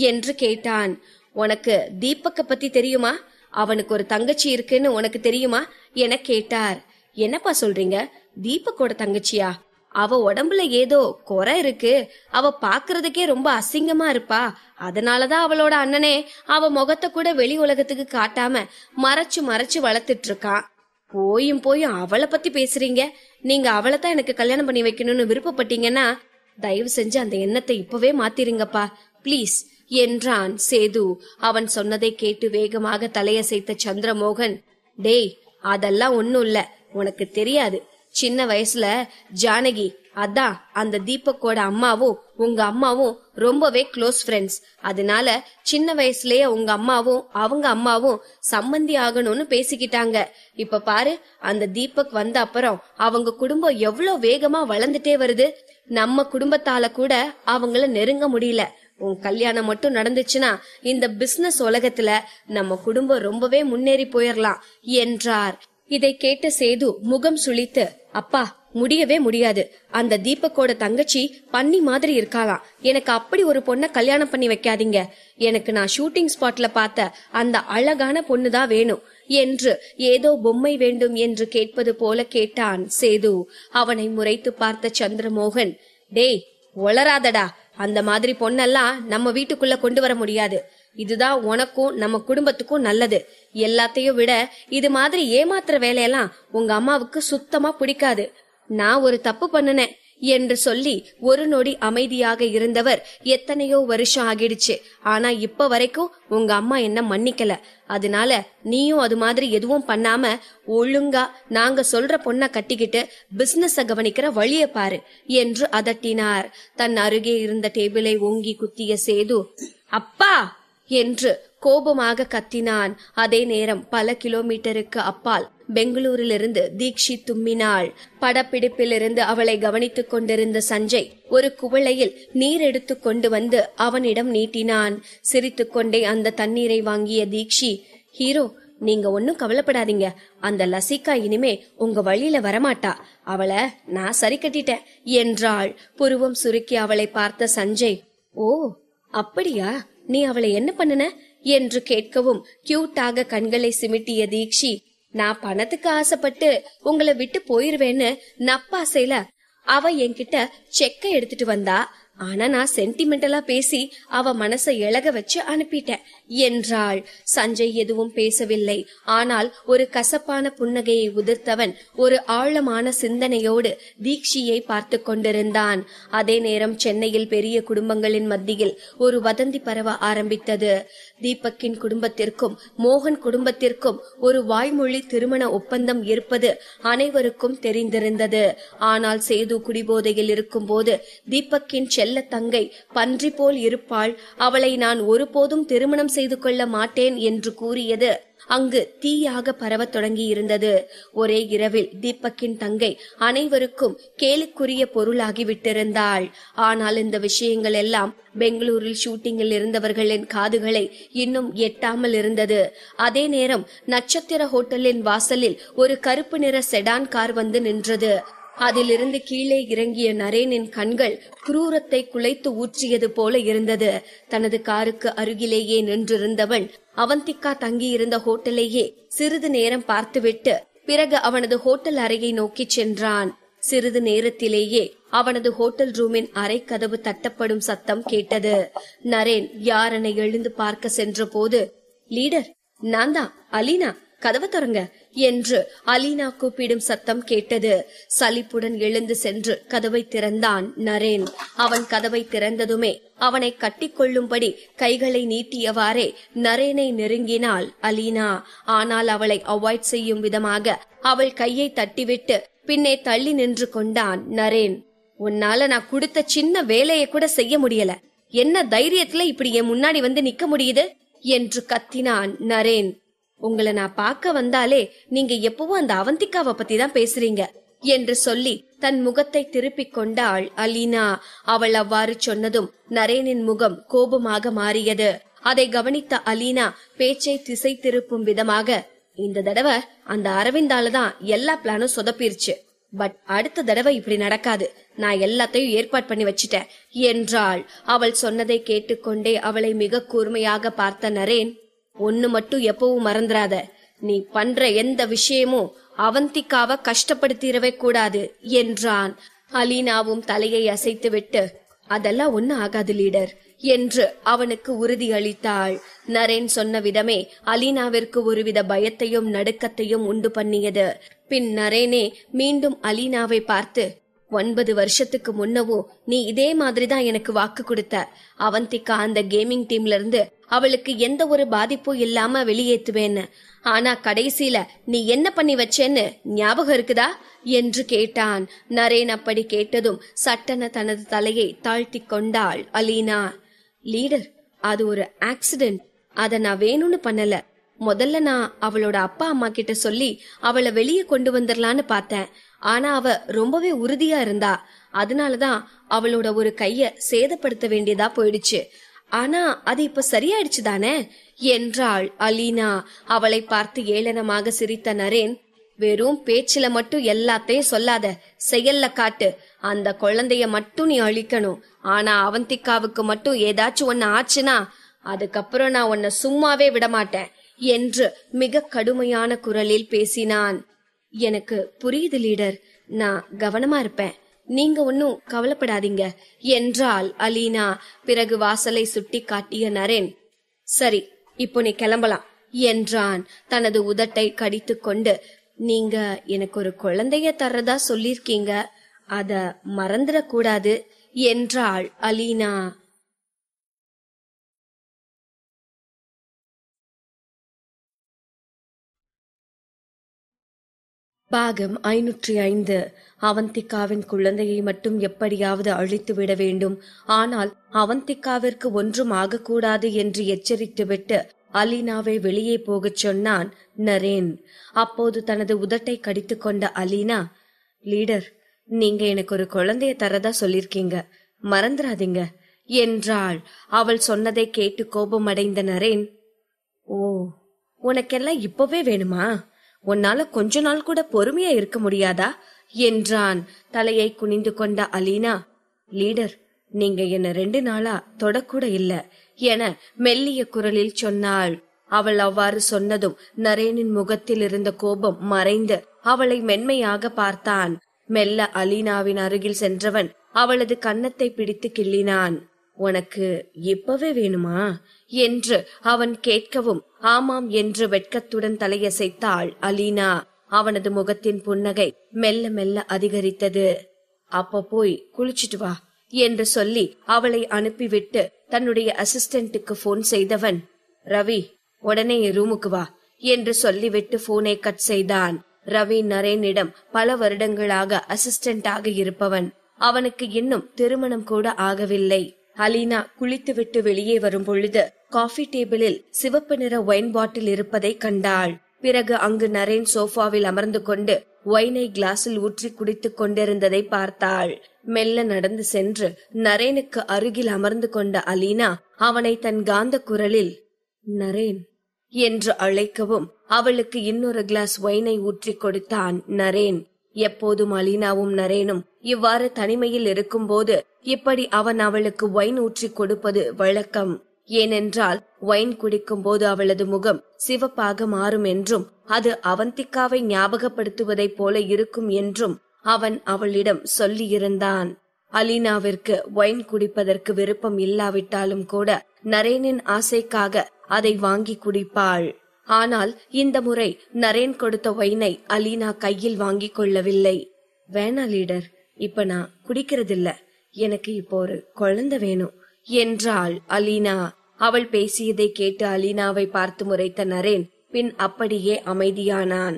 என்று கேட்டான். உனக்கு தீபக்க பத்தி தெரியுமா? அவனுக்கு ஒரு தங்கச்சி இருக்குன்னு உனக்கு தெரியுமா என கேட்டார். என்னப்பா சொல்றீங்க? தீபக்கோட தங்கச்சியா? அவ உடம்புல ஏதோ குறை இருக்கு, அவ பாக்குறதுக்கே ரொம்ப அசிங்கமா இருப்பா, அதனாலதான் அவளோட அண்ணனே அவ முகத்தை கூட வெளி உலகத்துக்கு காட்டாம மறைச்சு மறைச்சு வளர்த்துட்டு இருக்கான். போயும் அவளை பத்தி பேசுறீங்க. நீங்க அவளைத்தான் எனக்கு கல்யாணம் பண்ணி வைக்கணும்னு விருப்பப்பட்டீங்கன்னா தயவு செஞ்சு அந்த எண்ணத்தை இப்பவே மாத்திருங்கப்பா பிளீஸ் என்றான் சேது. அவன் சொன்னதை கேட்டு வேகமாக தலையசைத்த சந்திரமோகன், டேய், அதெல்லாம் ஒண்ணும் இல்ல, உனக்கு தெரியாது. சின்ன வயசுல ஜானகி, அதான் அந்த தீபக்கோட அம்மாவும் உங்க அம்மாவும் ரொம்பவே க்ளோஸ் ஃப்ரெண்ட்ஸ். அதனால சின்ன வயசுலயே உங்க அம்மாவும் அவங்க அம்மாவும் சம்பந்தி ஆகணும்னு பேசிக்கிட்டாங்க. இப்ப பாரு, அந்த தீபக் வந்த அப்புறம் அவங்க குடும்பம் எவ்வளவு வேகமா வளர்ந்துட்டே வருது. நம்ம குடும்பத்தால கூட அவங்கள நெருங்க முடியல. உன் கல்யாணம் மட்டும் நடந்துச்சுன்னா இந்த பிசினஸ் உலகத்துல நம்ம குடும்பம் ரொம்பவே முன்னேறி போயிடலாம் என்றார். இதை கேட்ட சேது முகம் சுளித்து, அப்பா, முடியவே முடியாது. அந்த தீபக்கோட தங்கச்சி பன்னி மாதிரி இருக்காளாம். எனக்கு அப்படி ஒரு பொண்ண கல்யாணம் பண்ணி வைக்காதீங்க. எனக்கு நான் ஷூட்டிங் ஸ்பாட்ல பார்த்த அந்த அழகான பொண்ணுதான் வேணும் என்று ஏதோ பொம்மை வேண்டும் என்று கேட்பது போல கேட்டான் சேது. அவனை முறைத்து பார்த்த சந்திரமோகன், டேய், ஒளராதடா, அந்த மாதிரி பொண்ணெல்லாம் நம்ம வீட்டுக்குள்ள கொண்டு வர முடியாது. இதுதான் உனக்கும் நம்ம குடும்பத்துக்கும் நல்லது. எல்லாத்தையும் விட இது மாதிரி ஏமாத்துற வேலையெல்லாம் உங்க அம்மாவுக்கு சுத்தமா பிடிக்காது. நான் ஒரு தப்பு பண்ணுனேன் என்று சொல்லி ஒரு நொடி அமைதியாக இருந்தவர், எத்தனையோ வருஷம் ஆகிடுச்சு, ஆனா இப்ப வரைக்கும் உங்க அம்மா என்ன மன்னிக்கல. அதனால நீயும் அது மாதிரி எதுவும் பண்ணாம ஒழுங்கா நாங்க சொல்ற பொண்ண கட்டிக்கிட்டு பிசினஸ கவனிக்கிற வழிய பாரு என்று அதட்டினார். தன் அருகே இருந்த டேபிளை ஓங்கி குத்திய சேது, அப்பா என்று கோபமாக கத்தினான். அதே நேரம் பல கிலோமீட்டருக்கு அப்பால் பெங்களூரிலிருந்து தீக்ஷி தும்மினாள். படப்பிடிப்பிலிருந்து அவளை கவனித்துக் கொண்டிருந்த சஞ்சய் ஒரு குவளையில் நீர் எடுத்து கொண்டு வந்து அவனிடம் நீட்டினான். சிரித்துக்கொண்டே அந்த தண்ணீரை வாங்கிய தீக்ஷி, ஹீரோ, நீங்க ஒன்னும் கவலைப்படாதீங்க. அந்த லசிகா இனிமே உங்க வழியில வரமாட்டா. அவளை நான் சரி கட்டிட்டேன் என்றாள். புருவம் சுருக்கி அவளை பார்த்த சஞ்சய், ஓ அப்படியா, நீ அவளை என்ன பண்ணுன என்று கேட்கவும் கியூட்டாக கண்களை சிமிட்டிய தீக்ஷி, நான் பணத்துக்கு ஆசைப்பட்டு உங்களை விட்டு போயிருவேன்னு நப்பாசையில அவ என்கிட்ட செக்க எடுத்துட்டு வந்தா. ஆனா நான் சென்டிமெண்டலா பேசி அவ மனசை இழக வச்சு அனுப்பிட்டேன் என்றாள். சஞ்சய் எதுவும் பேசவில்லை. ஆனால் ஒரு கசப்பான புன்னகையை உதிர்த்தவன் ஒரு ஆழமான சிந்தனையோடு தீக்ஷியை பார்த்து கொண்டிருந்தான். அதே நேரம் சென்னையில் பெரிய குடும்பங்களின் மத்தியில் ஒரு வதந்தி பரவ ஆரம்பித்தது. தீபக்கின் குடும்பத்திற்கும் மோகன் குடும்பத்திற்கும் ஒரு வாய்மொழி திருமண ஒப்பந்தம் இருப்பது அனைவருக்கும் தெரிந்திருந்தது. ஆனால் சேது குடிபோதையில் இருக்கும் போது தீபக்கின் செல்ல தங்கை பன்றி போல் இருப்பாள், அவளை நான் ஒருபோதும் திருமணம் செய்து கொள்ள மாட்டேன் என்று கூறியது அங்கு தீயாக பரவத் தொடங்கி இருந்தது. ஒரே இரவில் தீபக்கின் தங்கை அனைவருக்கும் கேலிக்குரிய பொருளாகி விட்டிருந்தாள். ஆனால் இந்த விஷயங்கள் எல்லாம் பெங்களூரில் ஷூட்டிங்கில் இருந்தவர்களின் காதுகளை இன்னும் எட்டாமல் இருந்தது. அதே நேரம் நட்சத்திர ஹோட்டலின் வாசலில் ஒரு கருப்பு நிற செடான் கார் வந்து நின்றது. அதிலிருந்து கீழே இறங்கிய நரேனின் கண்கள் குரூரத்தை குலைத்து ஊற்றியது போல இருந்தது. தனது காருக்கு அருகிலேயே நின்றிருந்தவன் அவந்திகா தங்கியிருந்த ஹோட்டலையே சிறிது நேரம் பார்த்துவிட்டு பிறகு அவனது ஹோட்டல் அறையை நோக்கி சென்றான். சிறிது நேரத்திலேயே அவனது ஹோட்டல் ரூமின் அறை கதவு தட்டப்படும் சத்தம் கேட்டது. நரேன் யாரென எழுந்து பார்க்க சென்ற போது, லீடர், நான் தான், அலீனா, கதவை திறங்க என்று அலீனா கூப்பிடும் சத்தம் கேட்டது. சலிப்புடன் எழுந்து சென்று கதவை திறந்தான் நரேன். அவன் கதவை திறந்ததுமே அவனை கட்டிக்கொள்ளும்படி கைகளை நீட்டியவாறே நரேனை நெருங்கினாள் அலீனா. ஆனால் அவளை அவாய்ட் செய்யும் விதமாக அவள் கையை தட்டிவிட்டு பின்னே தள்ளி நின்று கொண்டான் நரேன். உன்னால நான் கொடுத்த சின்ன வேலையை கூட செய்ய முடியல, என்ன தைரியத்துல இப்படி என் முன்னாடி வந்து நிக்க முடியுது என்று கத்தினான் நரேன். உங்களை நான் பார்க்க வந்தாலே நீங்க எப்பவும் அந்த அவந்திகாவை பத்தி தான் பேசுறீங்க என்று சொல்லி தன் முகத்தை திருப்பிக் கொண்டாள் அலீனா. அவள் அவ்வாறு சொன்னதும் நரேனின் முகம் கோபமாக மாறியது. அதை கவனித்த அலீனா பேச்சை திசை திருப்பும் விதமாக, இந்த தடவை அந்த அரவிந்தால தான் எல்லா பிளானும் சொதப்பிருச்சு, பட் அடுத்த தடவை இப்படி நடக்காது, நான் எல்லாத்தையும் ஏற்பாடு பண்ணி வச்சிட்டேன் என்றாள். அவள் சொன்னதை கேட்டுக்கொண்டே அவளை மிக கூர்மையாக பார்த்த நரேன், ஒன்னு மட்டும் எப்பவும் மறந்துராத, நீ பண்ற எந்த விஷயமும் அவந்திகாவை கஷ்டப்படுத்திடவே கூடாது என்றான். அலீனாவும் தலையை அசைத்து விட்டு, அதெல்லாம் ஒண்ணு ஆகாது லீடர் என்று அவனுக்கு உறுதி அளித்தாள். நரேன் சொன்ன விதமே அலீனாவிற்கு ஒருவித பயத்தையும் நடுக்கத்தையும் உண்டு பண்ணியது. பின் நரேனே மீண்டும் அலீனாவை பார்த்து, 9 வருஷத்துக்கு முன்னவும் நீ இதே மாதிரிதான் எனக்கு வாக்கு கொடுத்த. அவந்திகா அந்த கேமிங் டீம்ல இருந்து அவளுக்கு எந்த ஒரு பாதிப்பும் இல்லாம வெளியேத்துவேன்னு. ஆனா கடைசியில நீ என்ன பண்ணி வச்சேன்னு ஞாபகம் இருக்குதா என்று கேட்டான். நரேன் அப்படி கேட்டதும் சட்டென தனது தலையை தாழ்த்தி கொண்டாள் அலீனா. லீடர், அது ஒரு ஆக்சிடென்ட், அத நான் வேணும்னு பண்ணல. முதல்ல நான் அவளோட அப்பா அம்மா கிட்ட சொல்லி அவளை வெளியே கொண்டு வந்துடலான்னு பார்த்தேன். ஆனா அவ ரொம்பவே உறுதியா இருந்தா, அதனாலதான் அவளோட ஒரு கைய சேதப்படுத்த வேண்டியதா போயிடுச்சு. ஆனா அது இப்ப சரியாயிடுச்சு தானே என்றாள் அலீனா. அவளை பார்த்து ஏளனமாக சிரித்த நரேன், வெறும் பேச்சுல மட்டும் எல்லாத்தையும் சொல்லாத, செயல்ல காட்டு. அந்த குழந்தைய மட்டும் நீ அழிக்கணும். ஆனா அவந்திகாவுக்கு மட்டும் ஏதாச்சும் ஒன்னு ஆச்சுன்னா அதுக்கப்புறம் நான் உன்னை சும்மாவே விடமாட்டேன் என்று மிக கடுமையான குரலில் பேசினான். எனக்கு புரியுது லீடர், நான் கவனமா இருப்பேன், நீங்க ஒன்னும் கவலைப்படாதீங்க என்றாள் அலீனா. பிறகு வாசலை சுட்டி காட்டிய நரேன், சரி இப்போ நீ கிளம்பலாம் என்றான் தனது உதட்டை கடித்து கொண்டு. நீங்க எனக்கு ஒரு குழந்தைய தர்றதா சொல்லிருக்கீங்க, அத மறந்துடக்கூடாது என்றாள் அலீனா. பாகம் 505. அவந்திகாவின் குழந்தையை மட்டும் எப்படியாவது அழித்து விட வேண்டும். ஆனால் அவந்திகாவிற்கு ஒன்றும் ஆகக்கூடாது என்று எச்சரித்துவிட்டு அலீனாவை வெளியே போகச் சொன்னான் நரேன். அப்போது தனது உதட்டை கடித்து கொண்ட அலீனா, லீடர், நீங்க எனக்கு ஒரு குழந்தைய தரதா சொல்லிருக்கீங்க, மறந்துடாதீங்க என்றாள். அவள் சொன்னதை கேட்டு கோபமடைந்த நரேன், ஓ, உனக்கெல்லாம் இப்பவே வேணுமா? உன்னால கொஞ்ச நாள் கூட பொறுமையா இருக்க முடியாதா என்றான். தலையை குனிந்து கொண்ட அலீனா, லீடர், நீங்க என்ன 2 நாளா தொடக்கூட இல்ல என மெல்லிய குரலில் சொன்னாள். அவள் அவ்வாறு சொன்னதும் நரேனின் முகத்தில் இருந்த கோபம் மறைந்து அவளை மென்மையாக பார்த்தான். மெல்ல அலீனாவின் அருகில் சென்றவன் அவளது கன்னத்தை பிடித்து கிள்ளினான். உனக்கு இப்பவே வேணுமா என்று அவன் கேட்கவும் ஆமாம் என்று வெட்கத்துடன் தலையசைத்தாள் அலீனா. அவனது முகத்தின் புன்னகை மெல்ல மெல்ல அதிகரித்தது. அப்ப போய் குளிச்சிட்டு வா என்று சொல்லி அவளை அனுப்பிவிட்டு தன்னுடைய அசிஸ்டன்ட்டுக்கு போன் செய்தவன், ரவி, உடனே ரூமுக்கு வா என்று சொல்லிவிட்டு போனை கட் செய்தான். ரவி நரேனிடம் பல வருடங்களாக அசிஸ்டன்டாக இருப்பவன். அவனுக்கு இன்னும் திருமணம் கூட ஆகவில்லை. அலீனா குளித்துவிட்டு வெளியே வரும் பொழுது காஃபி டேபிளில் சிவப்பு நிற ஒயின் பாட்டில் இருப்பதை கண்டாள். பிறகு அங்கு நரேன் சோஃபாவில் அமர்ந்து கொண்டு ஒயினை கிளாஸில் ஊற்றி குடித்துக் கொண்டிருந்ததை பார்த்தாள். மெல்ல நடந்து சென்று நரேனுக்கு அருகில் அமர்ந்து கொண்ட அலீனா அவனை தன் காந்த குரலில் நரேன் என்று அழைக்கவும் அவளுக்கு இன்னொரு கிளாஸ் ஒயினை ஊற்றி கொடுத்தான் நரேன். எப்போதும் அலீனாவும் நரேனும் இவ்வாறு தனிமையில் இருக்கும்போது இப்படி அவன் அவளுக்கு ஒயின் ஊற்றி கொடுப்பது வழக்கம். ஏனென்றால் ஒயின் குடிக்கும் போது அவளது முகம் சிவப்பாக மாறும் என்றும் அது அவந்திக்காவை ஞாபகப்படுத்துவதைப் போல இருக்கும் என்றும் அவன் அவளிடம் சொல்லியிருந்தான். அலீனாவிற்கு ஒயின் குடிப்பதற்கு விருப்பம் இல்லாவிட்டாலும் கூட நரேனின் ஆசைக்காக அதை வாங்கி குடிப்பாள். ஆனால் இந்த முறை நரேன் கொடுத்த ஒயினை அலீனா கையில் வாங்கி கொள்ளவில்லை. வேணா லீடர், இப்ப நான் குடிக்கிறதில்ல, எனக்கு இப்போ ஒரு குழந்தை வேணும் என்றாள் அலீனா. அவள் பேசியதை கேட்டு அலீனாவை பார்த்து முறைத்த நரேன் பின் அப்படியே அமைதியானான்.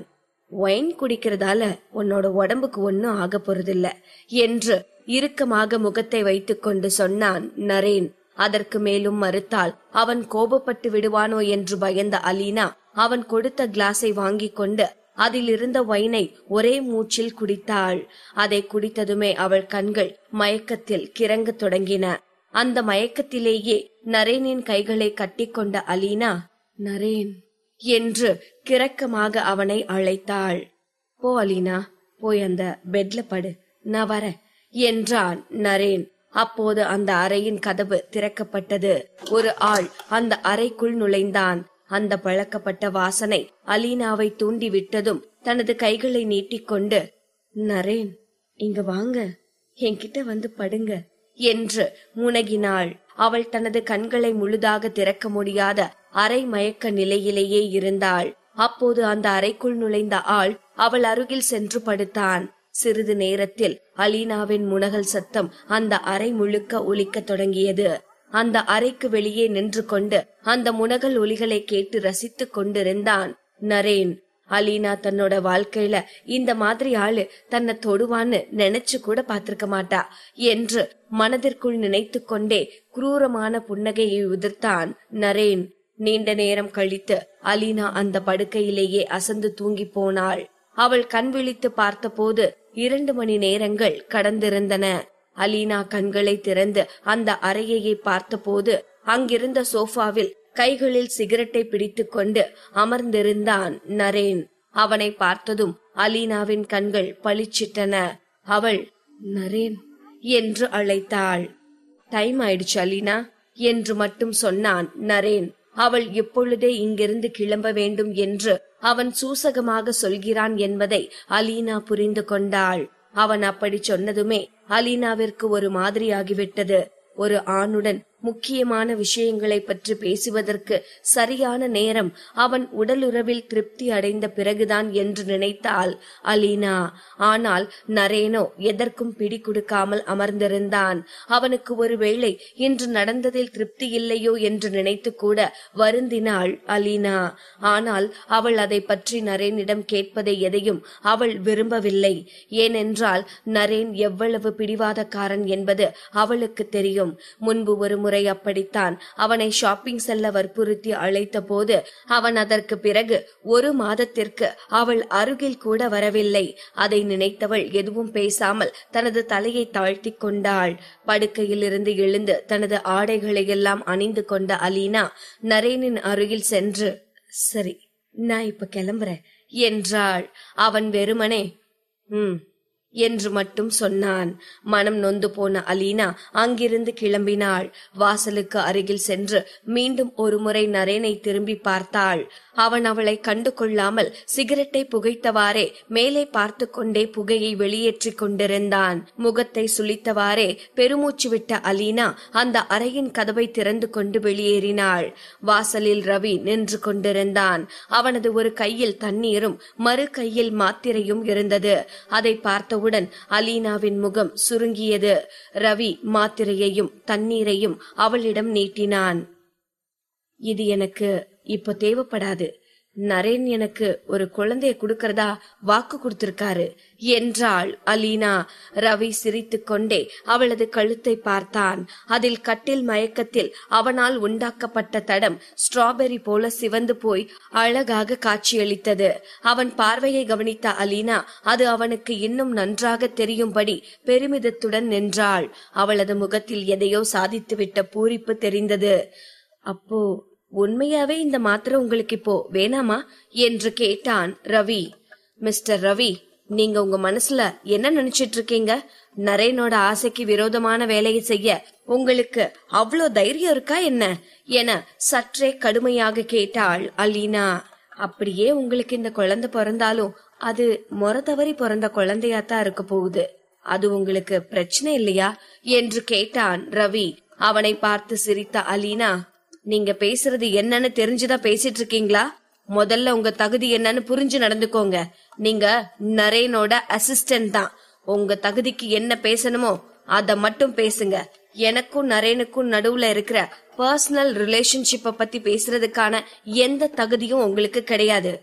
ஒயின் குடிக்கிறதால உன்னோட உடம்புக்கு ஒன்னும் ஆக போறதில்ல என்று இறுக்கமாக முகத்தை வைத்துக் கொண்டு சொன்னான் நரேன். அதற்கு மேலும் மறுத்தால் அவன் கோபப்பட்டு விடுவானோ என்று பயந்த அலீனா அவன் கொடுத்த கிளாஸை வாங்கி கொண்டு அதில் இருந்த ஒயினை ஒரே மூச்சில் குடித்தாள். அதை குடித்ததுமே அவள் கண்கள் மயக்கத்தில் கிறங்க தொடங்கின. அந்த மயக்கத்திலேயே நரேனின் கைகளை கட்டிக்கொண்ட அலீனா நரேன் என்று கிறக்கமாக அவனை அழைத்தாள். போ அலீனா, போய் அந்த பெட்ல படு, நான் வர என்றான் நரேன். அப்போது அந்த அறையின் கதவு திறக்கப்பட்டது. ஒரு ஆள் அந்த அறைக்குள் நுழைந்தான். அந்த பழக்கப்பட்ட வாசனை அலீனாவை தூண்டி விட்டதும் தனது கைகளை நீட்டிக்கொண்டு நரேன் இங்க வாங்க, என்கிட்ட வந்து படுங்க என்று முனகினாள். அவள் தனது கண்களை முழுதாக திறக்க முடியாத அரை மயக்க நிலையிலேயே இருந்தாள். அப்போது அந்த அறைக்குள் நுழைந்த ஆள் அவள் அருகில் சென்று படுத்தான். சிறிது நேரத்தில் அலீனாவின் முனகல் சத்தம் அந்த அறை முழுக்க ஒலிக்க தொடங்கியது. அந்த அறைக்கு வெளியே நின்று கொண்டு அந்த முனகல் ஒலிகளை கேட்டு ரசித்துக் கொண்டிருந்தான் நரேன். அலீனா தன்னோட வாழ்க்கையில இந்த மாதிரி ஆளு தன்னை தொடுவான்னு நினைச்சு கூட பாத்திருக்க மாட்டா என்று மனதிற்குள் நினைத்து கொண்டே குரூரமான புன்னகையை உதிர்த்தான் நரேன். நீண்ட நேரம் கழித்து அலீனா அந்த படுக்கையிலேயே அசந்து தூங்கி போனாள். அவள் கண் விழித்து பார்த்த போது 2 மணி நேரங்கள் கடந்திருந்தன. அலீனா கண்களை திறந்து அந்த அறையை பார்த்த போது அங்கிருந்த சோஃபாவில் கைகளில் சிகரெட்டை பிடித்துக் கொண்டு அமர்ந்திருந்தான் நரேன். அவனை பார்த்ததும் அலீனாவின் கண்கள் பளிச்சிட்டன. அவள் நரேன் என்று அழைத்தாள். டைம் ஆயிடுச்சு அலீனா என்று மட்டும் சொன்னான் நரேன். அவள் எப்பொழுதே இங்கிருந்து கிளம்ப வேண்டும் என்று அவன் சூசகமாக சொல்கிறான் என்பதை அலீனா புரிந்து கொண்டாள். அவன் அப்படி சொன்னதுமே அலீனாவிற்கு ஒரு மாதிரியாகிவிட்டது. ஒரு ஆணுடன் முக்கியமான விஷயங்களை பற்றி பேசுவதற்கு சரியான நேரம் அவன் உடலுறவில் திருப்தி அடைந்த பிறகுதான் என்று நினைத்தாள் அலீனா. ஆனால் நரேனோ எதற்கும் பிடி கொடுக்காமல் அமர்ந்திருந்தான். அவனுக்கு ஒருவேளை இன்று நடந்ததில் திருப்தி இல்லையோ என்று நினைத்து கூட வருந்தினாள் அலீனா. ஆனால் அவள் அதை பற்றி நரேனிடம் கேட்பதை எதையும் அவள் விரும்பவில்லை. ஏனென்றால் நரேன் எவ்வளவு பிடிவாதக்காரன் என்பது அவளுக்கு தெரியும். முன்பு ஒரு முறை அப்படித்தான் அவனை ஷாப்பிங் செல்ல வற்புறுத்தி அழைத்த போது அவன் அதற்கு பிறகு 1 மாதத்திற்கு அவள் அருகில் கூட வரவில்லை. அதை நினைத்தவள் எதுவும் பேசாமல் தனது தலையை தாழ்த்தி கொண்டாள். படுக்கையில் இருந்து எழுந்து தனது ஆடைகளை எல்லாம் அணிந்து கொண்ட அலீனா நரேனின் அருகில் சென்று சரி நான் இப்ப கிளம்புறேன் என்றாள். அவன் வெறுமனே என்று மட்டும் சொன்னான். மனம் நொந்து போன அலீனா அங்கிருந்து கிளம்பினாள். வாசலுக்கு அருகில் சென்று மீண்டும் ஒரு முறை நரேனை திரும்பி பார்த்தாள். அவன் அவளை கண்டு கொள்ளாமல் சிகரெட்டை புகைத்தவாறே மேலே பார்த்து கொண்டே புகையை வெளியேற்றிக் கொண்டிருந்தான். முகத்தை சுளித்தவாறே பெருமூச்சு விட்ட அலீனா அந்த அறையின் கதவை திறந்து கொண்டு வெளியேறினாள். வாசலில் ரவி நின்று கொண்டிருந்தான். அவனது ஒரு கையில் தண்ணீரும் மறு கையில் மாத்திரையும் இருந்தது. அதை பார்த்தவுடன் அலீனாவின் முகம் சுருங்கியது. ரவி மாத்திரையையும் தண்ணீரையும் அவளிடம் நீட்டினான். இது எனக்கு இப்ப தேவைப்படாது, நரேன் எனக்கு ஒரு குழந்தைய குடுக்கறதா வாக்கு கொடுத்திருக்காரு என்றாள் அலீனா. ரவி சிரித்துக் கொண்டே அவளது கழுத்தை பார்த்தான். அதில் கட்டில் மயக்கத்தில் அவனால் உண்டாக்கப்பட்ட தடம் ஸ்ட்ராபெரி போல சிவந்து போய் அழகாக காட்சியளித்தது. அவன் பார்வையை கவனித்த அலீனா அது அவனுக்கு இன்னும் நன்றாக தெரியும்படி பெருமிதத்துடன் நின்றாள். அவளது முகத்தில் எதையோ சாதித்துவிட்ட பூரிப்பு தெரிந்தது. அப்போ உண்மையாவே இந்த மாத்திரை உங்களுக்கு இப்போ வேணாமா என்று கேட்டான் ரவி. மிஸ்டர் ரவி, நீங்க உங்க மனசுல என்ன நினைச்சிட்டு இருக்கீங்க? நரேனோட ஆசைக்கு விரோதமான வேலையை செய்ய உங்களுக்கு அவ்வளோ தைரியம் இருக்கா என்ன என சற்றே கடுமையாக கேட்டாள் அலீனா. அப்படியே உங்களுக்கு இந்த குழந்தை பிறந்தாலும் அது முறை தவறி பிறந்த குழந்தையாத்தான் இருக்க போகுது. அது உங்களுக்கு பிரச்சனை இல்லையா என்று கேட்டான் ரவி. அவனை பார்த்து சிரித்த அலீனா, நீங்க பேசுறது என்னன்னு தெரிஞ்சுதான் பேசிட்டு இருக்கீங்களா? முதல்ல உங்க தகுதி என்னன்னு புரிஞ்சு நடந்துக்கோங்க. நீங்க நரேனோட அசிஸ்டன்ட் தான். உங்க தகுதிக்கு என்ன பேசணுமோ அத மட்டும் பேசுங்க. எனக்கும் நரேனுக்கும் நடுவுல இருக்கிற பர்சனல் ரிலேஷன்ஷிப்ப பத்தி பேசுறதுக்கான எந்த தகுதியும் உங்களுக்கு கிடையாது.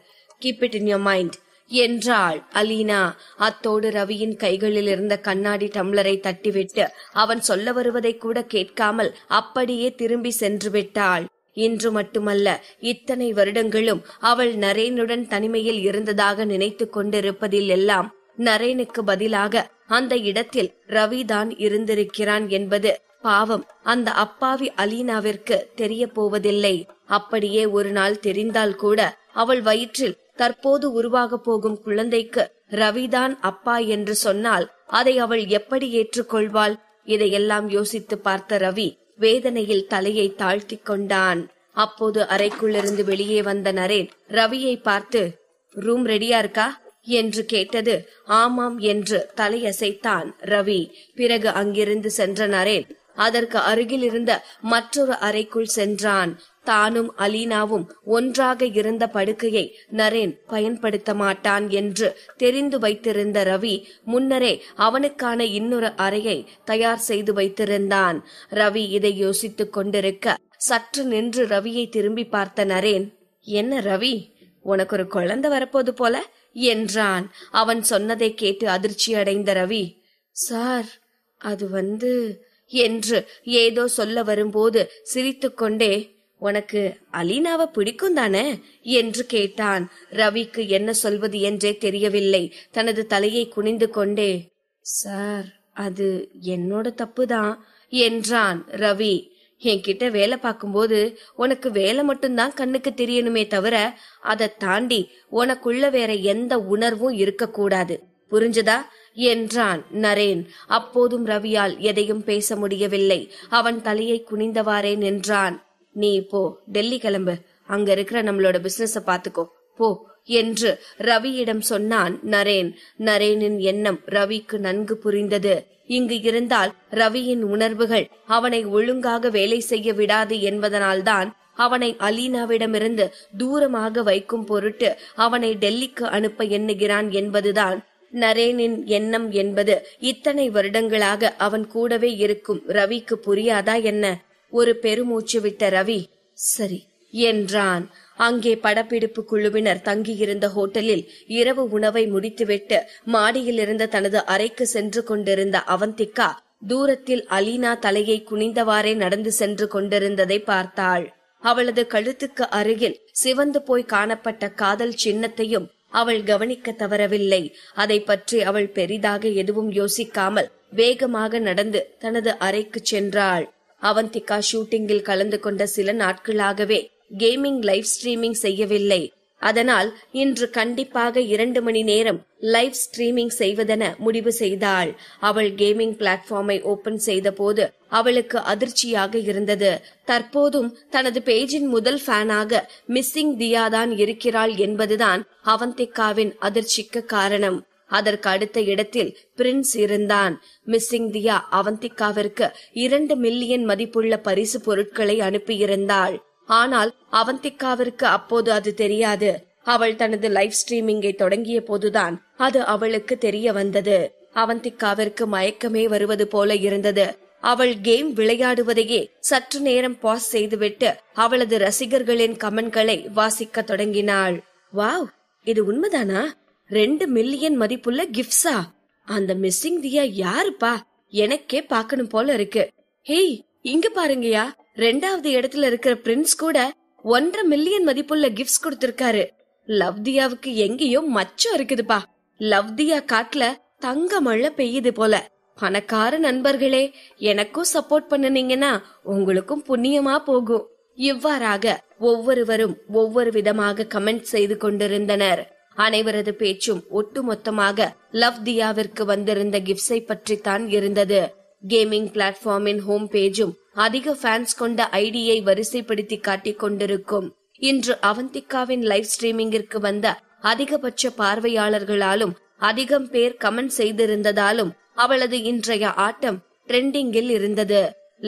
Keep it in your mind என்றாள் அலீனா. அத்தோடு ரவியின் கைகளில் இருந்த கண்ணாடி டம்ளரை தட்டிவிட்டு அவன் சொல்ல வருவதை கூட கேட்காமல் அப்படியே திரும்பி சென்று விட்டாள். இன்று மட்டுமல்ல, இத்தனை வருடங்களும் அவள் நரேனுடன் தனிமையில் இருந்ததாக நினைத்து கொண்டிருப்பதில் எல்லாம் நரேனுக்கு பதிலாக அந்த இடத்தில் ரவிதான் இருந்திருக்கிறான் என்பது பாவம் அந்த அப்பாவி அலீனாவிற்கு தெரிய போவதில்லை. அப்படியே ஒரு நாள் தெரிந்தால் கூட அவள் வயிற்றில் தற்போது உருவாக போகும் குழந்தைக்கு ரவிதான் அப்பா என்று சொன்னால் அதை அவள் எப்படி ஏற்றுக்கொள்வாள்? இதையெல்லாம் யோசித்து பார்த்த ரவி வேதனையில் தலையை தாழ்த்தி கொண்டான். அப்போது அறைக்குள்ளிருந்து வெளியே வந்த நரேன் ரவியை பார்த்து, ரூம் ரெடியா இருக்கா என்று கேட்டது. ஆமாம் என்று தலையசைத்தான் ரவி. பிறகு அங்கிருந்து சென்ற நரேன் அதற்கு அருகில் இருந்த மற்றொரு அறைக்குள் சென்றான். தானும் அலீனாவும் ஒன்றாக இருந்த படுக்கையை நரேன் பயன்படுத்த மாட்டான் என்று தெரிந்து வைத்திருந்த ரவி முன்னரே அவனுக்கான இன்னொரு அறையை தயார் செய்து வைத்திருந்தான். ரவி இதை யோசித்துக் கொண்டிருக்க சற்று நின்று ரவியை திரும்பி பார்த்த நரேன், என்ன ரவி, உனக்கு ஒரு குழந்தை வரப்போது போல என்றான். அவன் சொன்னதை கேட்டு அதிர்ச்சி அடைந்த ரவி, சார் அது என்று ஏதோ சொல்ல வரும்போது சிரித்துக்கொண்டே, உனக்கு அலீனாவை பிடிக்கும் தானே என்று கேட்டான். ரவிக்கு என்ன சொல்வது என்றே தெரியவில்லை. தனது தலையை குனிந்து கொண்டே, சார் அது என்னோட தப்புதான் என்றான் ரவி. என்கிட்ட வேலை பார்க்கும்போது உனக்கு வேலை மட்டும்தான் கண்ணுக்கு தெரியணுமே தவிர அதை தாண்டி உனக்குள்ள வேற எந்த உணர்வும் இருக்கக்கூடாது, புரிஞ்சதா என்றான் நரேன். அப்போதும் ரவியால் எதையும் பேச முடியவில்லை. அவன் தலையை குனிந்தவாறே நின்றான். நீ இப்போ டெல்லி கிளம்பு, அங்க இருக்கிற நம்மளோட பிசினஸ பாத்துக்கோ போ என்று ரவியிடம் சொன்னான் நரேன். நரேனின் எண்ணம் ரவிக்கு நன்கு புரிந்தது. இங்கு இருந்தால் ரவியின் உணர்வுகள் அவனை ஒழுங்காக வேலை செய்ய விடாது என்பதனால்தான் அவனை அலீனாவிடமிருந்து தூரமாக வைக்கும் பொருட்டு அவனை டெல்லிக்கு அனுப்ப எண்ணுகிறான் என்பதுதான் நரேனின் எண்ணம் என்பது இத்தனை வருடங்களாக அவன் கூடவே இருக்கும் ரவிக்கு புரியாதா என்ன? ஒரு பெருமூச்சு விட்ட ரவி சரி என்றான். அங்கே படப்பிடிப்பு குழுவினர் தங்கியிருந்த ஹோட்டலில் இரவு உணவை முடித்துவிட்டு மாடியில் இருந்த தனது அறைக்கு சென்று கொண்டிருந்த அவந்திகா தூரத்தில் அலீனா தலையை குனிந்தவாறே நடந்து சென்று கொண்டிருந்ததை பார்த்தாள். அவளது கழுத்துக்கு அருகில் சிவந்து போய் காணப்பட்ட காதல் சின்னத்தையும் அவள் கவனிக்க தவறவில்லை. அதை பற்றி அவள் பெரிதாக எதுவும் யோசிக்காமல் வேகமாக நடந்து தனது அறைக்கு சென்றாள். அவந்திகா ஷூட்டிங்கில் கலந்து கொண்ட சில நாட்களாகவே கேமிங் லைவ் ஸ்ட்ரீமிங் செய்யவில்லை. அதனால் இன்று கண்டிப்பாக 2 மணி நேரம் லைவ் ஸ்ட்ரீமிங் செய்வதென முடிவு செய்தாள். அவள் கேமிங் பிளாட்ஃபார்மை ஓபன் செய்த போது அவளுக்கு அதிர்ச்சியாக இருந்தது. தற்போதும் தனது பேஜின் முதல் ஃபேனாக மிஸ்ஸிங் தியா தான் இருக்கிறாள் என்பதுதான் அவந்திகாவின் அதிர்ச்சிக்கு காரணம். அதற்கு அடுத்த இடத்தில் பிரின்ஸ் இருந்தான். மிஸ்ஸிங் தியா அவந்திகாவிற்கு 2 மில்லியன் மதிப்புள்ள பரிசு பொருட்களை அனுப்பியிருந்தாள். ஆனால் அவந்திகாவிற்கு அப்போது அது தெரியாது. அவள் தனது லைவ் ஸ்ட்ரீமிங்கை தொடங்கிய போதுதான் அது அவளுக்கு தெரிய வந்தது. அவந்திகாவிற்கு மயக்கமே வருவது போல இருந்தது. அவள் கேம் விளையாடுவதையே சற்று நேரம் பாஸ் செய்துவிட்டு அவளது ரசிகர்களின் கமெண்ட்களை வாசிக்க தொடங்கினாள். வாவ், இது உண்மைதானா? 2 மில்லியன் மதிப்புள்ள கிஃப்ட்ஸா? அந்த மிஸ்ஸிங் தியா யாருப்பா? எனக்கே பாக்கணும் போல இருக்கு. ஹேய், இங்க பாருங்கயா, 2வது இடத்துல இருக்கிற பிரின்ஸ் கூட 1.5 மில்லியன் மதிப்புள்ள கிஃப்ட்ஸ் கொடுத்திருக்காரு. லவ்தியாவுக்கு எங்கேயோ மச்சம் இருக்குதுப்பா. லவ்தியா காட்டுல தங்க மழை பெய்யுது போல. பணக்கார நண்பர்களே, எனக்கும் சப்போர்ட் பண்ணுனீங்கன்னா உங்களுக்கும் புண்ணியமா போகும். இவ்வாறாக ஒவ்வொருவரும் ஒவ்வொரு விதமாக கமெண்ட் செய்து கொண்டிருந்தனர். அனைவரது பேச்சும் ஒட்டுமொத்தமாக லவ்தியாவிற்கு வந்திருந்த கிஃப்ட்ஸை பற்றி தான் இருந்தது. கேமிங் பிளாட்ஃபார்மின் ஹோம் பேஜும் அதிக ஃபேன்ஸ் கொண்ட ஐடியை வரிசைப்படுத்தி காட்டிக் கொண்டிருக்கும். இன்று அவந்திகாவின் லைவ் ஸ்ட்ரீமிங்கிற்கு வந்த அதிகபட்ச பார்வையாளர்களாலும் அதிகம் பேர் கமெண்ட் செய்திருந்ததாலும் அவளது இன்றைய ஆட்டம் ட்ரெண்டிங்கில் இருந்தது.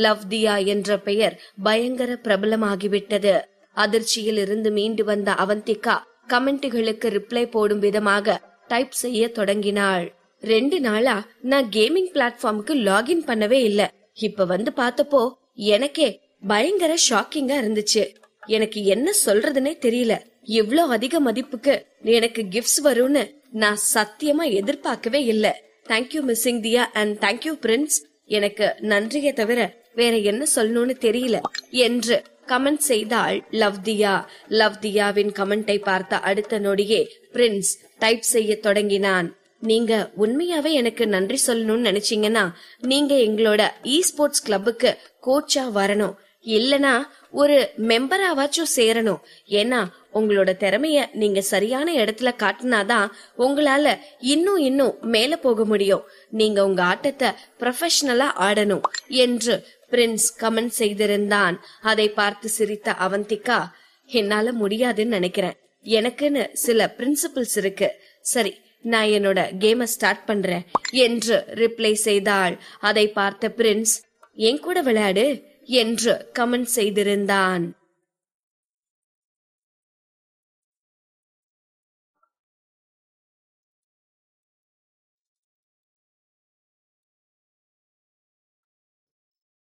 லவ்தியா என்ற பெயர் பயங்கர பிரபலமாகிவிட்டது. அதிர்ச்சியில் இருந்து மீண்டு வந்த அவந்திகா கமெண்ட்டுகளுக்கு ரிப்ளை போடும் விதமாக டைப் செய்ய தொடங்கினாள். 2 நாளா நான் கேமிங் பிளாட்ஃபார்முக்கு லாகின் பண்ணவே இல்ல. இப்ப வந்து பார்த்தப்போ எனக்கே பயங்கர ஷாக்கிங்கா இருந்துச்சு. எனக்கு என்ன சொல்றதுன்னே தெரியல. இவ்ளோ அதிக மதிப்புக்கு எனக்கு கிஃப்ட்ஸ் வரும்னு நான் சத்தியமா எதிர்பார்க்கவே இல்ல. Thank you missing Diya and thank you Prince. எனக்கு நன்றியை தவிர வேற என்ன சொல்லணும்னு தெரியல என்று கமெண்ட் செய்தாள் லவ்தியா. லவ்தியாவின் கமெண்டை பார்த்த அடுத்த நொடியே பிரின்ஸ் டைப் செய்ய தொடங்கினான். நீங்க உண்மையாவே எனக்கு நன்றி சொல்லணும்னு நினைச்சீங்கன்னா நீங்க எங்களோட இ ஸ்போர்ட்ஸ் கிளப்புக்கு கோச்சா வரணும், இல்லனா ஒரு மெம்பராவாச்சும் சேரணும். ஏன்னா உங்களோட திறமைய நீங்க சரியான இடத்துல காட்டினாதான் உங்களால இன்னும் மேல போக முடியும். நீங்க உங்க ஆட்டத்தை ப்ரொஃபஷனலா ஆடணும் என்று பிரின்ஸ் கமெண்ட் செய்திருந்தான். அதை பார்த்து சிரித்த அவந்திகா, என்னால முடியாதுன்னு நினைக்கிறேன். எனக்குன்னு சில பிரின்சிபிள்ஸ் இருக்கு. சரி, நான் என்னோட கேமை ஸ்டார்ட் பண்றேன் என்று ரிப்ளை செய்தாள். அதை பார்த்த பிரின்ஸ், என் கூட விளையாடு என்று கமெண்ட் செய்திருந்தான்.